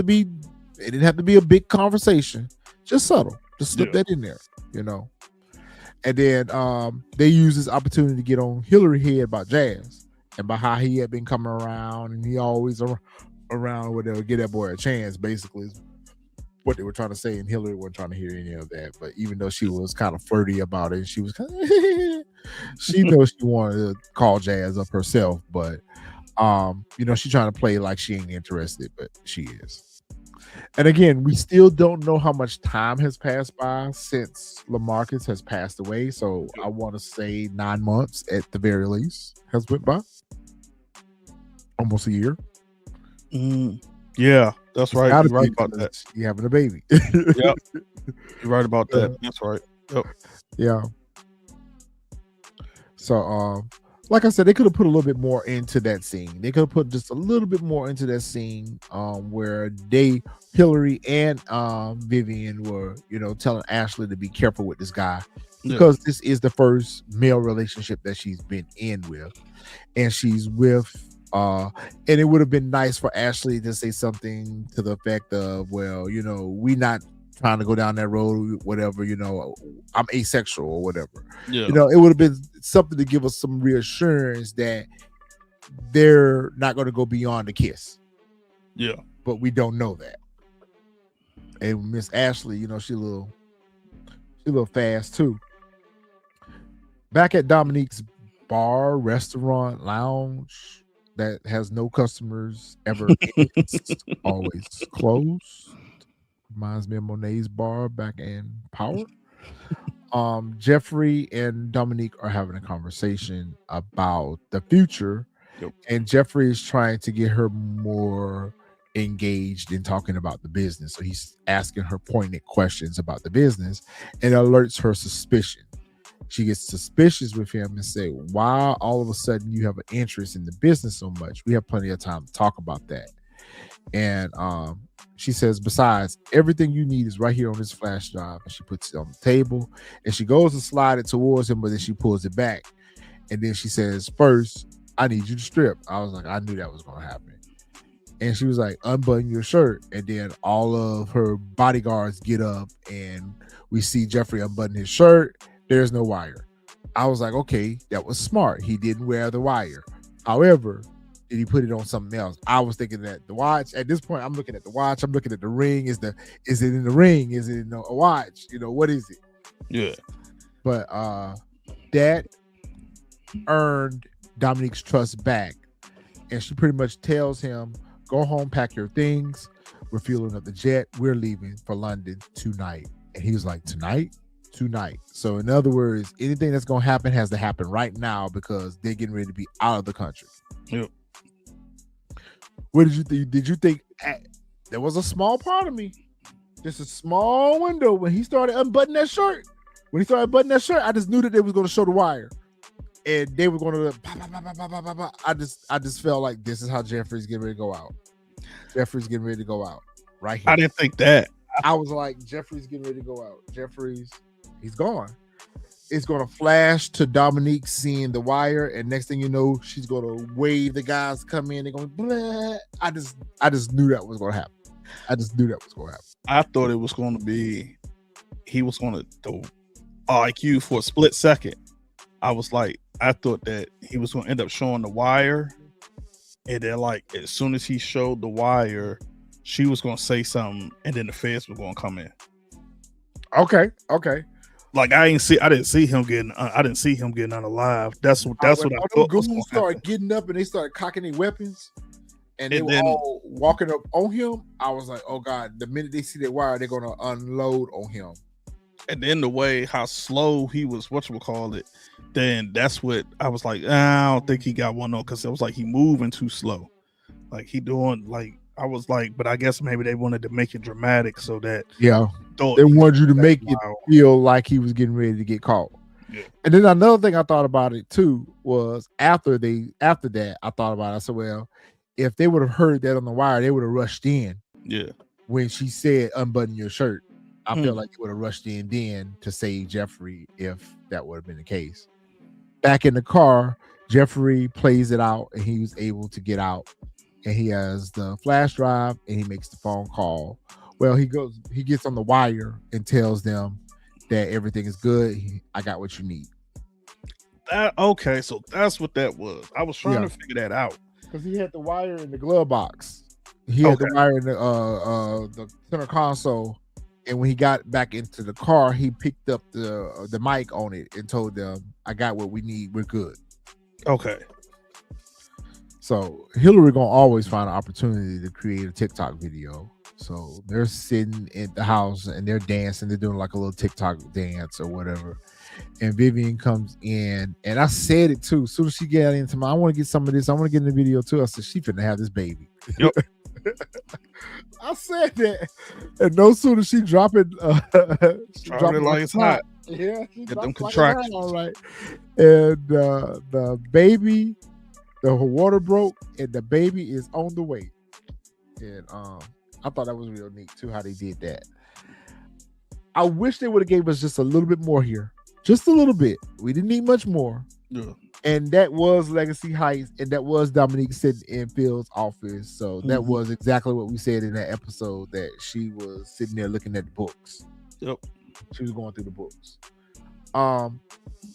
to be a big conversation. Just subtle. Just slip that in there, And then they use this opportunity to get on Hillary head about Jazz, and about how he had been coming around, and he always around where they'll get that boy a chance, basically, is what they were trying to say. And Hillary wasn't trying to hear any of that. But even though she was kind of flirty about it, she was kind of she knows she wanted to call Jazz up herself, but she's trying to play like she ain't interested, but she is. And again, we still don't know how much time has passed by since LaMarcus has passed away. So I want to say 9 months at the very least has went by. Almost a year. Yeah, that's right. You're right about that. You having a baby. Yep. You're right about that. That's right. Yep. Yeah. So like I said, they could have put a little bit more into that scene. They could have put just a little bit more into that scene where Hillary and Vivian were, telling Ashley to be careful with this guy, because this is the first male relationship that she's been in with, and she's with and it would have been nice for Ashley to say something to the effect of, well, we not trying to go down that road, whatever, I'm asexual or whatever. It would have been something to give us some reassurance that they're not going to go beyond the kiss. Yeah. But we don't know that. And Miss Ashley, she a little fast too. Back at Dominique's bar, restaurant, lounge that has no customers ever in, it's always closed. Reminds me of Monet's bar back in Power. Jeffrey and Dominique are having a conversation about the future, and Jeffrey is trying to get her more engaged in talking about the business. So he's asking her pointed questions about the business, and alerts her suspicion. She gets suspicious with him and say, why all of a sudden you have an interest in the business so much? We have plenty of time to talk about that. And she says, besides, everything you need is right here on this flash drive. And she puts it on the table, and she goes to slide it towards him, but then she pulls it back. And then she says, first, I need you to strip. I was like, I knew that was going to happen. And she was like, unbutton your shirt. And then all of her bodyguards get up, and we see Jeffrey unbutton his shirt. There's no wire. I was like, okay, that was smart. He didn't wear the wire. However, did he put it on something else? I was thinking that the watch. At this point, I'm looking at the watch. I'm looking at the ring. Is it in the ring? Is it in a watch? What is it? Yeah. But that earned Dominique's trust back, and she pretty much tells him, go home, pack your things. We're fueling up the jet. We're leaving for London tonight. And he was like, tonight? Tonight. So in other words, anything that's going to happen has to happen right now, because they're getting ready to be out of the country. Yep. What did you think? Did you think there was a small part of me, just a small window, when he started unbuttoning that shirt? When he started unbuttoning that shirt, I just knew that they was going to show the wire, and they were going to. I just felt like this is how Jeffrey's getting ready to go out. Jeffrey's getting ready to go out right here. I didn't think that. I was like, Jeffrey's getting ready to go out. He's gone. it's gonna flash to Dominique seeing the wire, and next thing you know, she's gonna wave the guys come in. They're going, blah. I just knew that was gonna happen. I just knew that was gonna happen. I thought it was going to be he was going to throw IQ for a split second. I thought that he was going to end up showing the wire, and then like as soon as he showed the wire, she was going to say something, and then the feds were going to come in. Okay. Like I didn't see him getting unalive. That's what I thought. Goons started getting up and they started cocking their weapons, and they were all walking up on him. I was like, oh God, the minute they see that wire, they're gonna unload on him. And then the way how slow he was, then that's what I was like, I don't think he got one on, because it was like he moving too slow. Like he doing like I was like, but I guess maybe they wanted to make it dramatic so that they wanted you to make it feel like he was getting ready to get caught. Yeah. And then another thing I thought about it too was after that, I thought about it. I said, well, if they would have heard that on the wire, they would have rushed in. Yeah. When she said unbutton your shirt, I feel like they would have rushed in then to save Jeffrey if that would have been the case. Back in the car, Jeffrey plays it out and he was able to get out. And he has the flash drive and he makes the phone call. Well, he gets on the wire and tells them that everything is good. I got what you need. Okay, so that's what that was. I was trying to figure that out. Because he had the wire in the glove box. He had the wire in the center console. And when he got back into the car, he picked up the mic on it and told them, I got what we need. We're good. Okay. So Hillary gonna always find an opportunity to create a TikTok video. So they're sitting in the house and they're dancing. They're doing like a little TikTok dance or whatever. And Vivian comes in, and I said it too. As soon as she got into I want to get some of this. I want to get in the video too. I said she finna have this baby. Yep. I said that, and no sooner she drop it, like it's hot. Yeah, get them contractions. All right, and the baby. The water broke and the baby is on the way. And I thought that was real neat too, how they did that. I wish they would have gave us just a little bit more here. Just a little bit. We didn't need much more. Yeah. And that was Legacy Heights, and that was Dominique sitting in Phil's office. So that was exactly what we said in that episode, that she was sitting there looking at the books. Yep. She was going through the books. I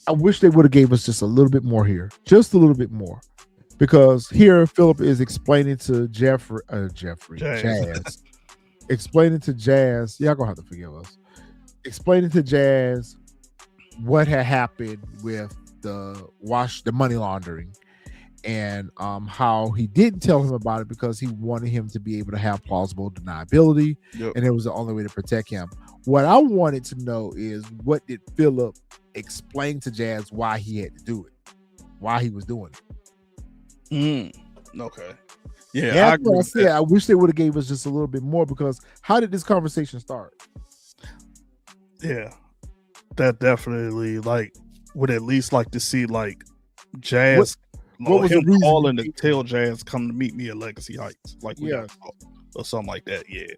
wish they would have gave us just a little bit more here. Just a little bit more. Because here Philip is explaining to Jazz, explaining to Jazz, y'all gonna have to forgive us, explaining to Jazz what had happened with the money laundering, and how he didn't tell him about it because he wanted him to be able to have plausible deniability, and it was the only way to protect him. What I wanted to know is, what did Philip explain to Jazz why he had to do it, why he was doing it? Okay. Yeah, I said. I wish they would have gave us just a little bit more, because how did this conversation start? Yeah, that definitely would at least like to see Jazz. What was him calling to tell Jazz come to meet me at Legacy Heights, or something like that. Yeah.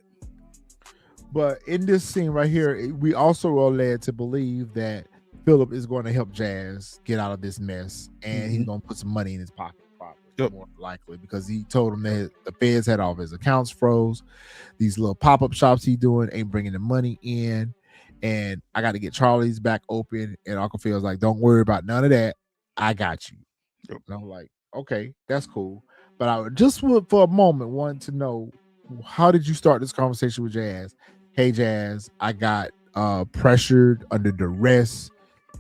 But in this scene right here, we also are led to believe that Philip is going to help Jazz get out of this mess, and he's going to put some money in his pocket. More likely, because he told him that the feds had all of his accounts froze. These little pop-up shops he doing ain't bringing the money in, and I got to get Charlie's back open. And Uncle Phil's like, don't worry about none of that, I got you. And I'm like, okay, that's cool. But I just for a moment wanted to know, how did you start this conversation with Jazz? Hey Jazz, I got pressured under duress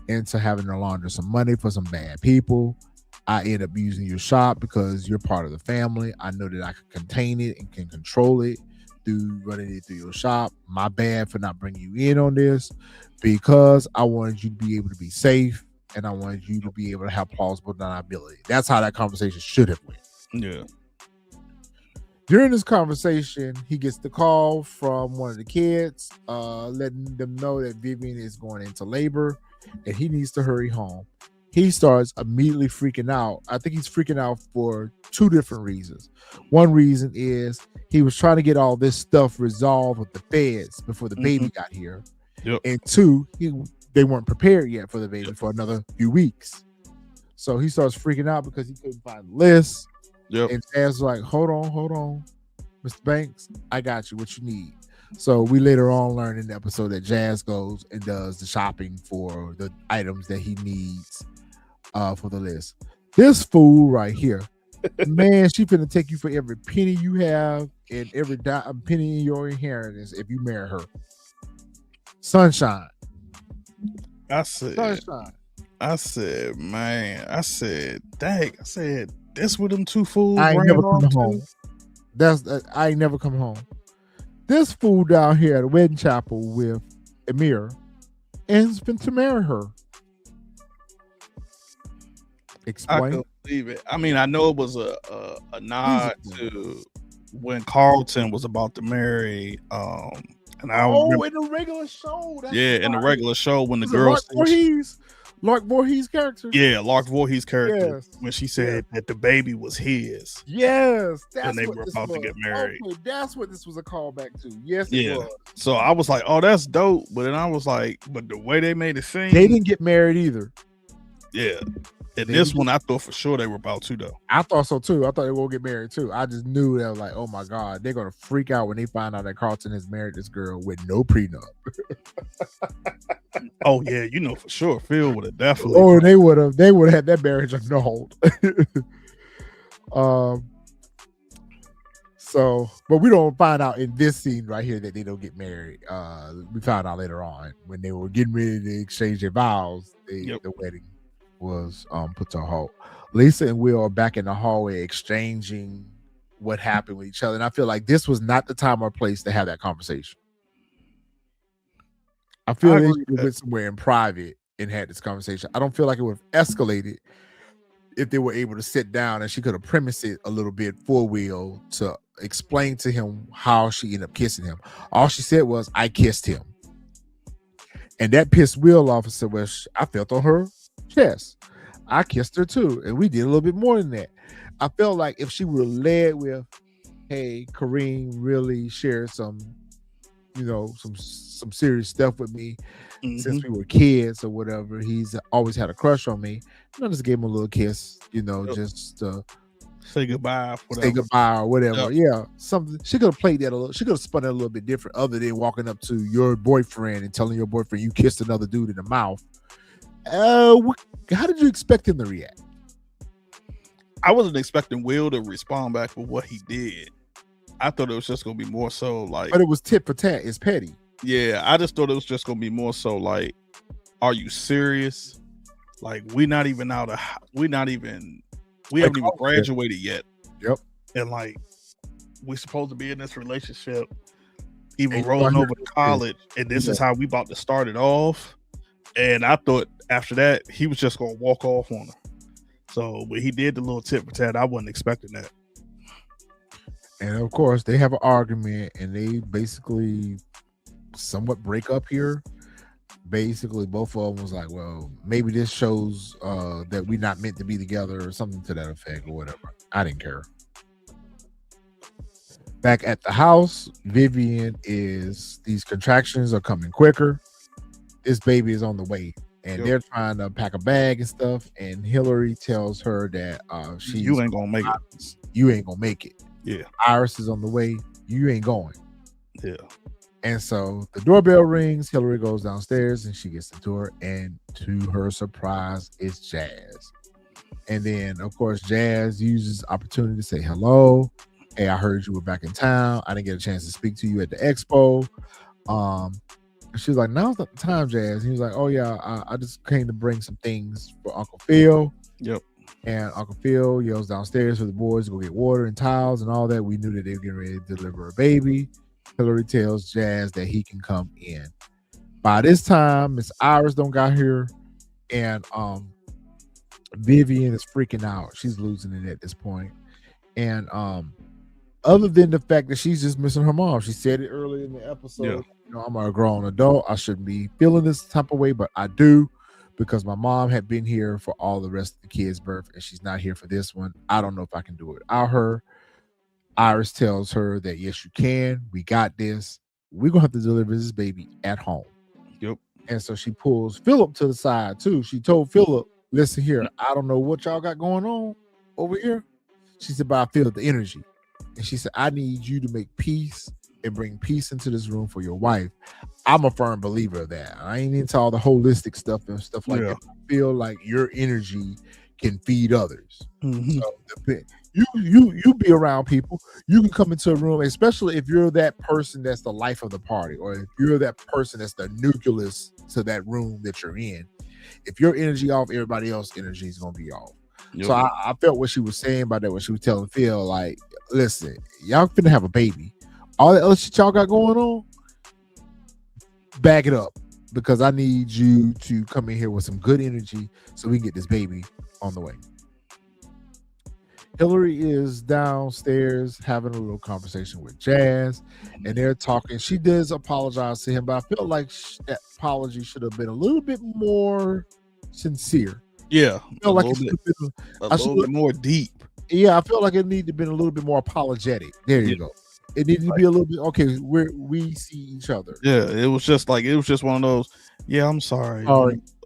into having to launder some money for some bad people. I end up using your shop because you're part of the family. I know that I can contain it and can control it through running it through your shop. My bad for not bringing you in on this, because I wanted you to be able to be safe, and I wanted you to be able to have plausible deniability. That's how that conversation should have went. Yeah. During this conversation, he gets the call from one of the kids, letting them know that Vivian is going into labor and he needs to hurry home. He starts immediately freaking out. I think he's freaking out for two different reasons. One reason is he was trying to get all this stuff resolved with the feds before the baby got here. Yep. And two, they weren't prepared yet for the baby for another few weeks. So he starts freaking out because he couldn't find the list. Yep. And Jazz was like, hold on, Mr. Banks, I got you. What you need? So we later on learn in the episode that Jazz goes and does the shopping for the items that he needs for the list. This fool right here, man, she finna take you for every penny you have and every penny in your inheritance if you marry her. Sunshine. I said, Sunshine. Man, dang, I said, this with them two fools. I ain't never coming home. I ain't never come home. This fool down here at the wedding chapel with Amir and has been to marry her. Explain. I couldn't believe it. I mean, I know it was a nod to when Carlton was about to marry. And I remember, in the regular show. In the regular show when the girl Lark Voorhees character. Yeah, Lark Voorhees character. Yes. When she said that the baby was his. Yes, that's and they what were this about was. to get married. Okay, that's what this was a callback to. Yes, it was. So I was like, oh, that's dope. But then I was like, but the way they made it seem, they didn't get married either. Yeah. And this one, I thought for sure they were about to, though. I thought so too. I thought they were gonna get married too. I just knew that I was like, oh my God, they're gonna freak out when they find out that Carlton has married this girl with no prenup. Oh yeah, you know for sure. Phil would have definitely. Oh, they would have had that marriage annulled. So, but we don't find out in this scene right here that they don't get married. We found out later on when they were getting ready to exchange their vows. The wedding was put to a halt. Lisa and Will are back in the hallway exchanging what happened with each other, and I feel like this was not the time or place to have that conversation. I feel they went somewhere in private and had this conversation. I don't feel like it would have escalated if they were able to sit down and she could have premised it a little bit for Will to explain to him how she ended up kissing him. All she said was, I kissed him. And that pissed Will off and said, well, I felt on her chest. I kissed her too. And we did a little bit more than that. I felt like if she were led with, hey, Kareem really shared some, some serious stuff with me since we were kids or whatever. He's always had a crush on me. I just gave him a little kiss, just say goodbye. Say goodbye or whatever. Yeah, something. She could have played that a little. She could have spun that a little bit different, other than walking up to your boyfriend and telling your boyfriend you kissed another dude in the mouth. How did you expect him to react? I wasn't expecting Will to respond back for what he did. I thought it was just gonna be more so like, but it was tit for tat. It's petty. Yeah, I just thought it was just gonna be more so like, are you serious? Like we haven't even graduated yet. Yep. And like we're supposed to be in this relationship, even rolling over to college, and this is how we about to start it off. And I thought after that he was just gonna walk off on her. So when he did the little tit for tat, I wasn't expecting that. And of course, they have an argument, and they basically somewhat break up here. Basically, both of them was like, well, maybe this shows that we're not meant to be together or something to that effect or whatever. I didn't care. Back at the house, Vivian these contractions are coming quicker. This baby is on the way. And they're trying to pack a bag and stuff. And Hillary tells her that you ain't gonna make it. You ain't gonna make it. Yeah. Iris is on the way. You ain't going. Yeah. And so the doorbell rings. Hillary goes downstairs and she gets the door. And to her surprise, it's Jazz. And then, of course, Jazz uses opportunity to say hello. Hey, I heard you were back in town. I didn't get a chance to speak to you at the expo. She was like, now's not the time, Jazz. And he was like, oh, yeah, I just came to bring some things for Uncle Phil. Yep. And Uncle Phil yells downstairs for the boys to go get water and towels and all that. We knew that they were getting ready to deliver a baby. Hillary tells Jazz that he can come in. By this time, Miss Iris don't got here. And Vivian is freaking out. She's losing it at this point. And other than the fact that she's just missing her mom. She said it earlier in the episode. Yeah. I'm a grown adult. I shouldn't be feeling this type of way, but I do, because my mom had been here for all the rest of the kids' birth, and she's not here for this one. I don't know if I can do it without her. Iris tells her that, yes, you can. We got this. We're going to have to deliver this baby at home. Yep. And so she pulls Philip to the side too. She told Philip, listen here, I don't know what y'all got going on over here. She said, but I feel the energy. And she said, I need you to make peace and bring peace into this room for your wife. I'm a firm believer of that. I ain't into all the holistic stuff and stuff like that. I feel like your energy can feed others. So you be around people. You can come into a room, especially if you're that person that's the life of the party, or if you're that person that's the nucleus to that room that you're in. If your energy off, everybody else's energy is gonna be off. So I felt what she was saying about that when she was telling Phil, like, listen, y'all finna have a baby. All that other shit y'all got going on, back it up, because I need you to come in here with some good energy so we can get this baby on the way. Hillary is downstairs having a little conversation with Jazz, and they're talking. She does apologize to him, but I feel like that apology should have been a little bit more sincere. Yeah, I feel like it should have been a little bit more deep. Yeah, I feel like it needed to be a little bit more apologetic. There you go. It needed to be a little bit okay. We see each other. Yeah, it was just one of those. Yeah, I'm sorry.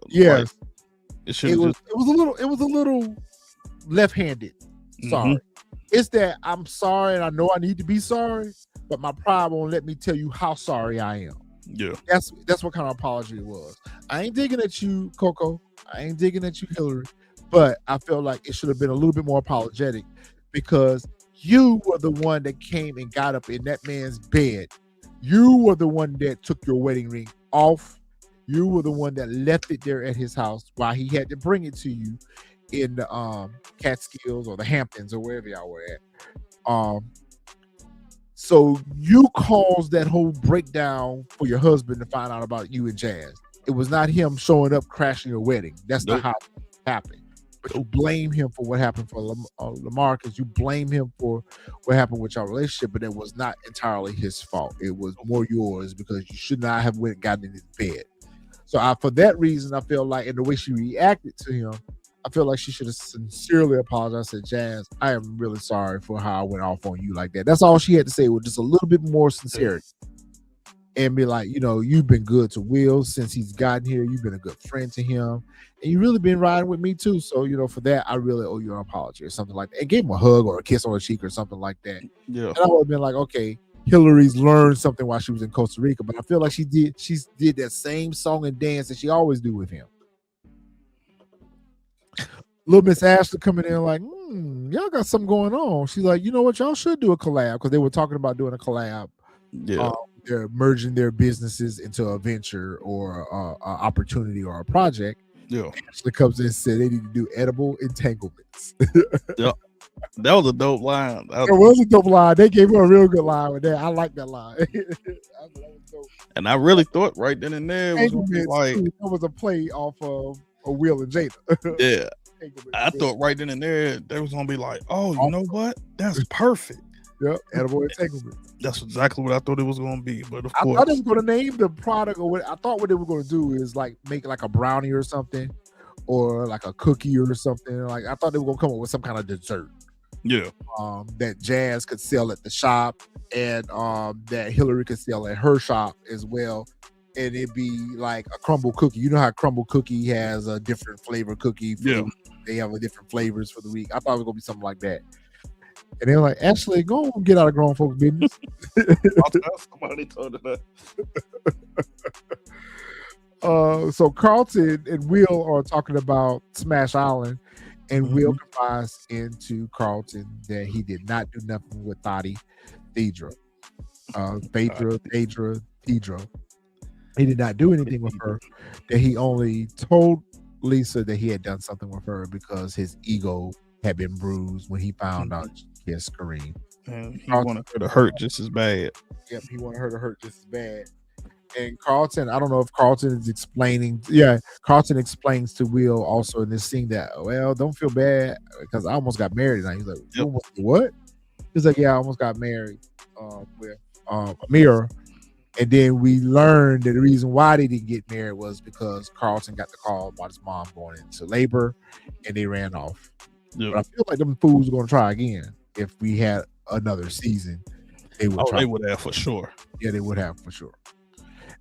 Yes, like, it was a little left-handed. Sorry. It's that I'm sorry, and I know I need to be sorry, but my pride won't let me tell you how sorry I am. Yeah, that's what kind of apology it was. I ain't digging at you, Coco. I ain't digging at you, Hillary. But I felt like it should have been a little bit more apologetic, because you were the one that came and got up in that man's bed. You were the one that took your wedding ring off. You were the one that left it there at his house while he had to bring it to you in the Catskills or the Hamptons or wherever y'all were at. So you caused that whole breakdown for your husband to find out about you and Jazz. It was not him showing up crashing your wedding. That's not how it happened. But you blame him for what happened for LaMarcus. You blame him for what happened with your relationship, but it was not entirely his fault. It was more yours, because you should not have went and gotten in his bed. So for that reason, I feel like, and the way she reacted to him, I feel like she should have sincerely apologized. Said, Jazz, I am really sorry for how I went off on you like that. That's all she had to say, with just a little bit more sincerity. And be like, you've been good to Will since he's gotten here. You've been a good friend to him. And you've really been riding with me too. So, for that, I really owe you an apology or something like that. And gave him a hug or a kiss on the cheek or something like that. Yeah. And I would have been like, okay, Hillary's learned something while she was in Costa Rica. But I feel like she did that same song and dance that she always do with him. Little Miss Ashley coming in like, y'all got something going on. She's like, you know what, y'all should do a collab, because they were talking about doing a collab. Yeah. They're merging their businesses into a venture or a opportunity or a project. Yeah. Ashley comes in and said they need to do edible entanglements. Yeah. That was a dope line. It was a dope line. They gave her a real good line with that. I like that line. That was dope. And I really thought right then and there was like that was a play off of a Will and Jada. Yeah. I thought right then and there they was gonna be like, oh, you know what? That's perfect. Yep, edible entanglement. That's exactly what I thought it was gonna be. But of course, I thought they were gonna name the product, or what I thought what they were gonna do is like make like a brownie or something, or like a cookie or something. Like I thought they were gonna come up with some kind of dessert. Yeah. That Jazz could sell at the shop, and that Hillary could sell at her shop as well. And it'd be like a crumble cookie. You know how crumble cookie has a different flavor cookie. They have a different flavors for the week. I thought it was gonna be something like that. And they're like, Ashley, go on, get out of grown folks' business. Somebody told her that. So Carlton and Will are talking about Smash Island, and Will confides into Carlton that he did not do nothing with Deidre. He did not do anything with her. That he only told Lisa that he had done something with her because his ego had been bruised when he found out she kissed Kareem. And he wanted her to hurt just as bad. Yep, he wanted her to hurt just as bad. And Carlton, I don't know if Carlton is explaining. Yeah, Carlton explains to Will also in this scene that, well, don't feel bad because I almost got married. And he's like, you almost what? He's like, yeah, I almost got married with Amira. And then we learned that the reason why they didn't get married was because Carlton got the call about his mom going into labor, and they ran off. Yep. But I feel like them fools are going to try again. If we had another season, they would. They would have for sure. Yeah, they would have for sure.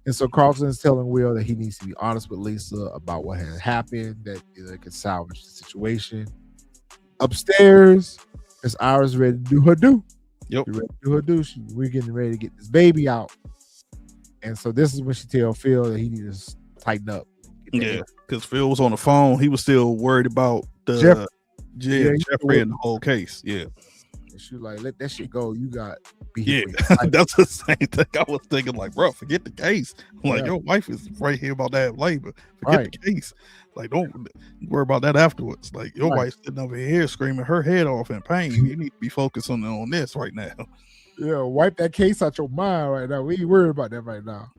And so Carlton is telling Will that he needs to be honest with Lisa about what had happened, that it could salvage the situation. Upstairs, is Iris ready to do her due. Yep. She ready to do her due. We're getting ready to get this baby out. And so this is when she tells Phil that he needs to tighten up. Yeah, because Phil was on the phone. He was still worried about the Jeffrey and the whole case. Yeah. And she was like, let that shit go. You got be yeah. here. That's the same thing I was thinking. Like, bro, forget the case. Like, your wife is right here about to have labor. Forget the case. Like, don't worry about that afterwards. Like, your wife's sitting over here screaming her head off in pain. You need to be focused on this right now. Yeah, wipe that case out your mind right now. We ain't worried about that right now.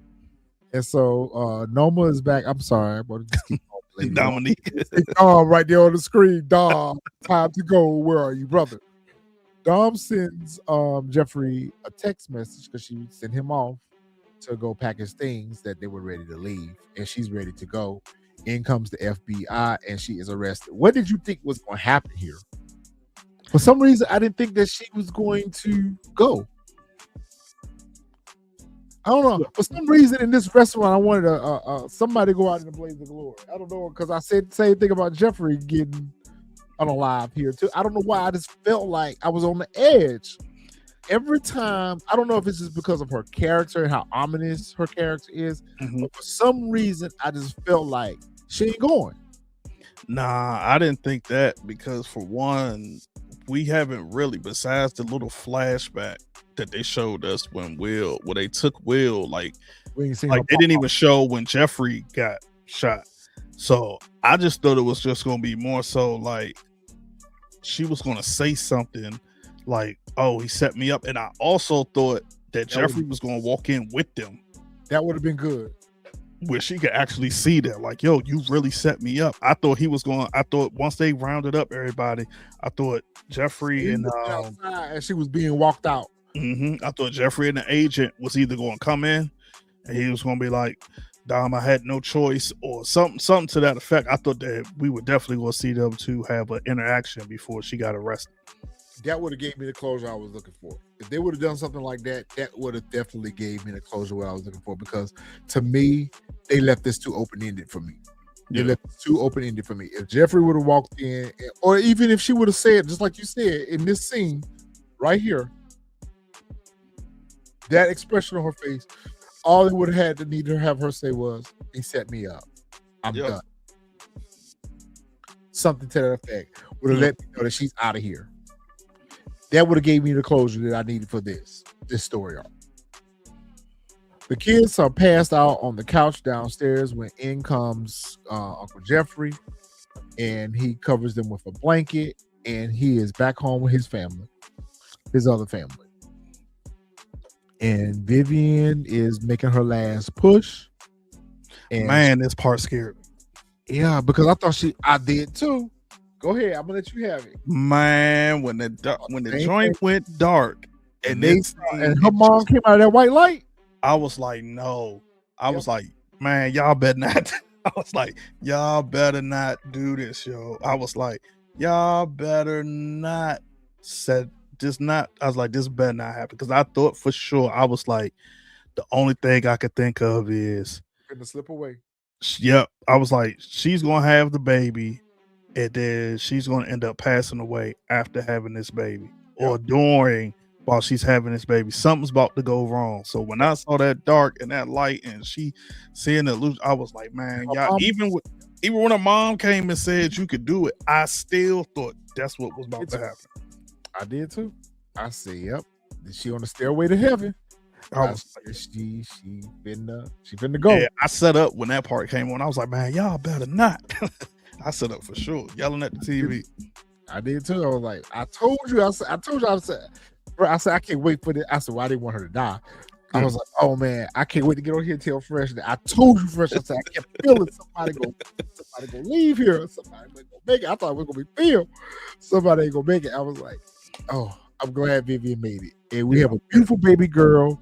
And so Noma is back. I'm sorry, but just keep on, Dominique. Dom right there on the screen. Dom, time to go. Where are you, brother? Dom sends Jeffrey a text message because she sent him off to go pack his things that they were ready to leave, and she's ready to go. In comes the FBI, and she is arrested. What did you think was going to happen here? For some reason, I didn't think that she was going to go. I don't know. For some reason, in this restaurant, I wanted somebody to go out in the blaze of glory. I don't know, because I said the same thing about Jeffrey getting unalive here too. I don't know why. I just felt like I was on the edge every time. I don't know if it's just because of her character and how ominous her character is, but for some reason, I just felt like she ain't going. Nah, I didn't think that, because for one, we haven't really, besides the little flashback that they showed us when they took Will, like they didn't even show when Jeffrey got shot. So I just thought it was just going to be more so like she was going to say something like, oh, he set me up. And I also thought that Jeffrey was going to walk in with them. That would have been good. Where she could actually see that, like, yo, you really set me up. I thought once they rounded up everybody, I thought Jeffrey and she was being walked out. I thought Jeffrey and the agent was either going to come in and he was going to be like, Dom, I had no choice, or something to that effect. I thought that we would definitely going to see them two have an interaction before she got arrested. That would have gave me the closure I was looking for. If they would have done something like that, that would have definitely gave me the closure what I was looking for, because to me, they left this too open-ended for me. They left it too open-ended for me. If Jeffrey would have walked in, or even if she would have said, just like you said, in this scene right here, that expression on her face, all it would have had to need to have her say was, he set me up. I'm done. Something to that effect would have let me know that she's out of here. That would have gave me the closure that I needed for this story arc. The kids are passed out on the couch downstairs when in comes Uncle Jeffrey, and he covers them with a blanket, and he is back home with his family, his other family. And Vivian is making her last push. And man, this part scared me. Yeah, because I did too. Go ahead, I'm gonna let you have it. Man, when the joint went dark and her mom came out of that white light, I was like, no. I was like, man, y'all better not. I was like, y'all better not do this, yo. I was like, y'all better not said this not. I was like, this better not happen, because I thought for sure. I was like, the only thing I could think of is gonna slip away. Yep, I was like, she's gonna have the baby, and then she's going to end up passing away after having this baby, or during while she's having this baby. Something's about to go wrong. So when I saw that dark and that light and she seeing the illusion, I was like, man, y'all, even when her mom came and said you could do it, I still thought that's what was about to happen. I did too. I said, yep. Is she on the stairway to heaven? She finna go. Yeah, I set up when that part came on. I was like, man, y'all better not. I set up for sure, yelling at the TV. I did too. I was like, I told you. I said, I can't wait for this. I said, well, I didn't want her to die. I was like, oh man, I can't wait to get on here and tell Fresh that I told you, Fresh. I said, I kept feeling somebody go leave here. Somebody gonna make it. I thought it was gonna be Phil. Somebody ain't gonna make it. I was like, oh, I'm glad Vivian made it, and we have a beautiful baby girl.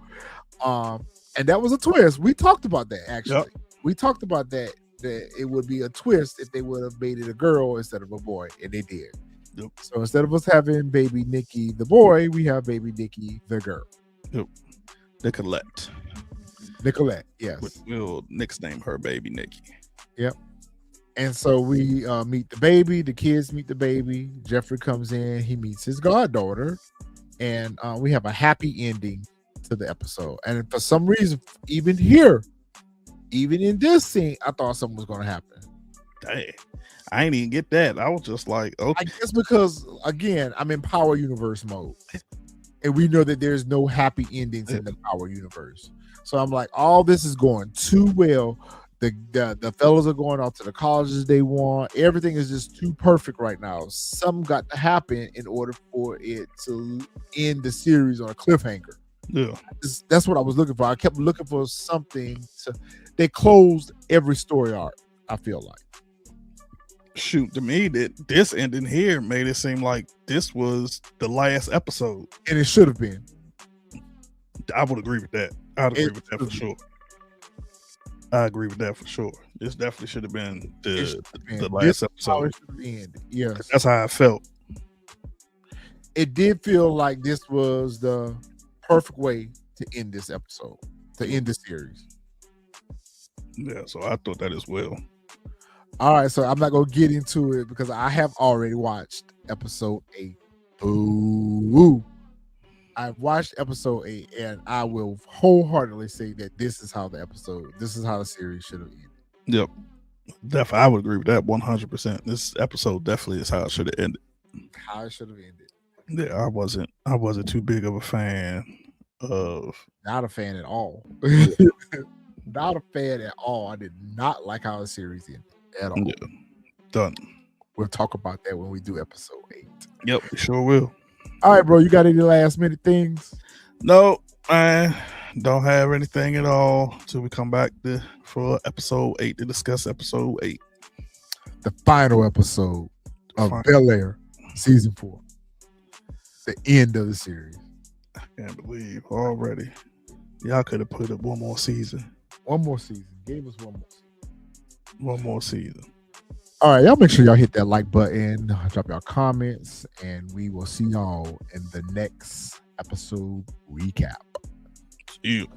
And that was a twist. We talked about that actually. We talked about that it would be a twist if they would have made it a girl instead of a boy, and they did. So instead of us having baby Nikki the boy, we have baby Nikki the girl. The Colette. Nicolette, yes. We'll nickname her baby Nikki. Yep. And so we meet the baby. The kids meet the baby. Jeffrey comes in. He meets his goddaughter. And we have a happy ending to the episode. And for some reason, even in this scene, I thought something was going to happen. Dang. I ain't even get that. I was just like, okay. I guess because, again, I'm in Power Universe mode. And we know that there's no happy endings in the Power Universe. So I'm like, all this is going too well. The fellas are going off to the colleges they want. Everything is just too perfect right now. Something got to happen in order for it to end the series on a cliffhanger. Yeah, that's what I was looking for. I kept looking for something. They closed every story arc, I feel like. Shoot, to me, that this ending here made it seem like this was the last episode. And it should have been. I would agree with that. I'd agree with that for sure. I agree with that for sure. This definitely should have been the last episode. Yes. That's how I felt. It did feel like this was the perfect way to end this episode, to end the series. Yeah, so I thought that as well. All right, so I'm not going to get into it because I have already watched episode 8. Boo. I've watched episode 8, and I will wholeheartedly say that this is how the series should have ended. Yep. Definitely, I would agree with that 100%. This episode definitely is how it should have ended. How it should have ended. Yeah, I wasn't too big of a fan of. Not a fan at all. Not a fan at all. I did not like how the series ended at all. Yeah. Done. We'll talk about that when we do episode 8. Yep, we sure will. All right, bro. You got any last minute things? No, I don't have anything at all till we come back for episode 8 to discuss episode 8. The final episode of Bel Air season 4. The end of the series. I can't believe already. Y'all could have put up one more season. One more season. Gave us one more season. One more season. All right, y'all make sure y'all hit that like button, drop y'all comments, and we will see y'all in the next episode recap. See you.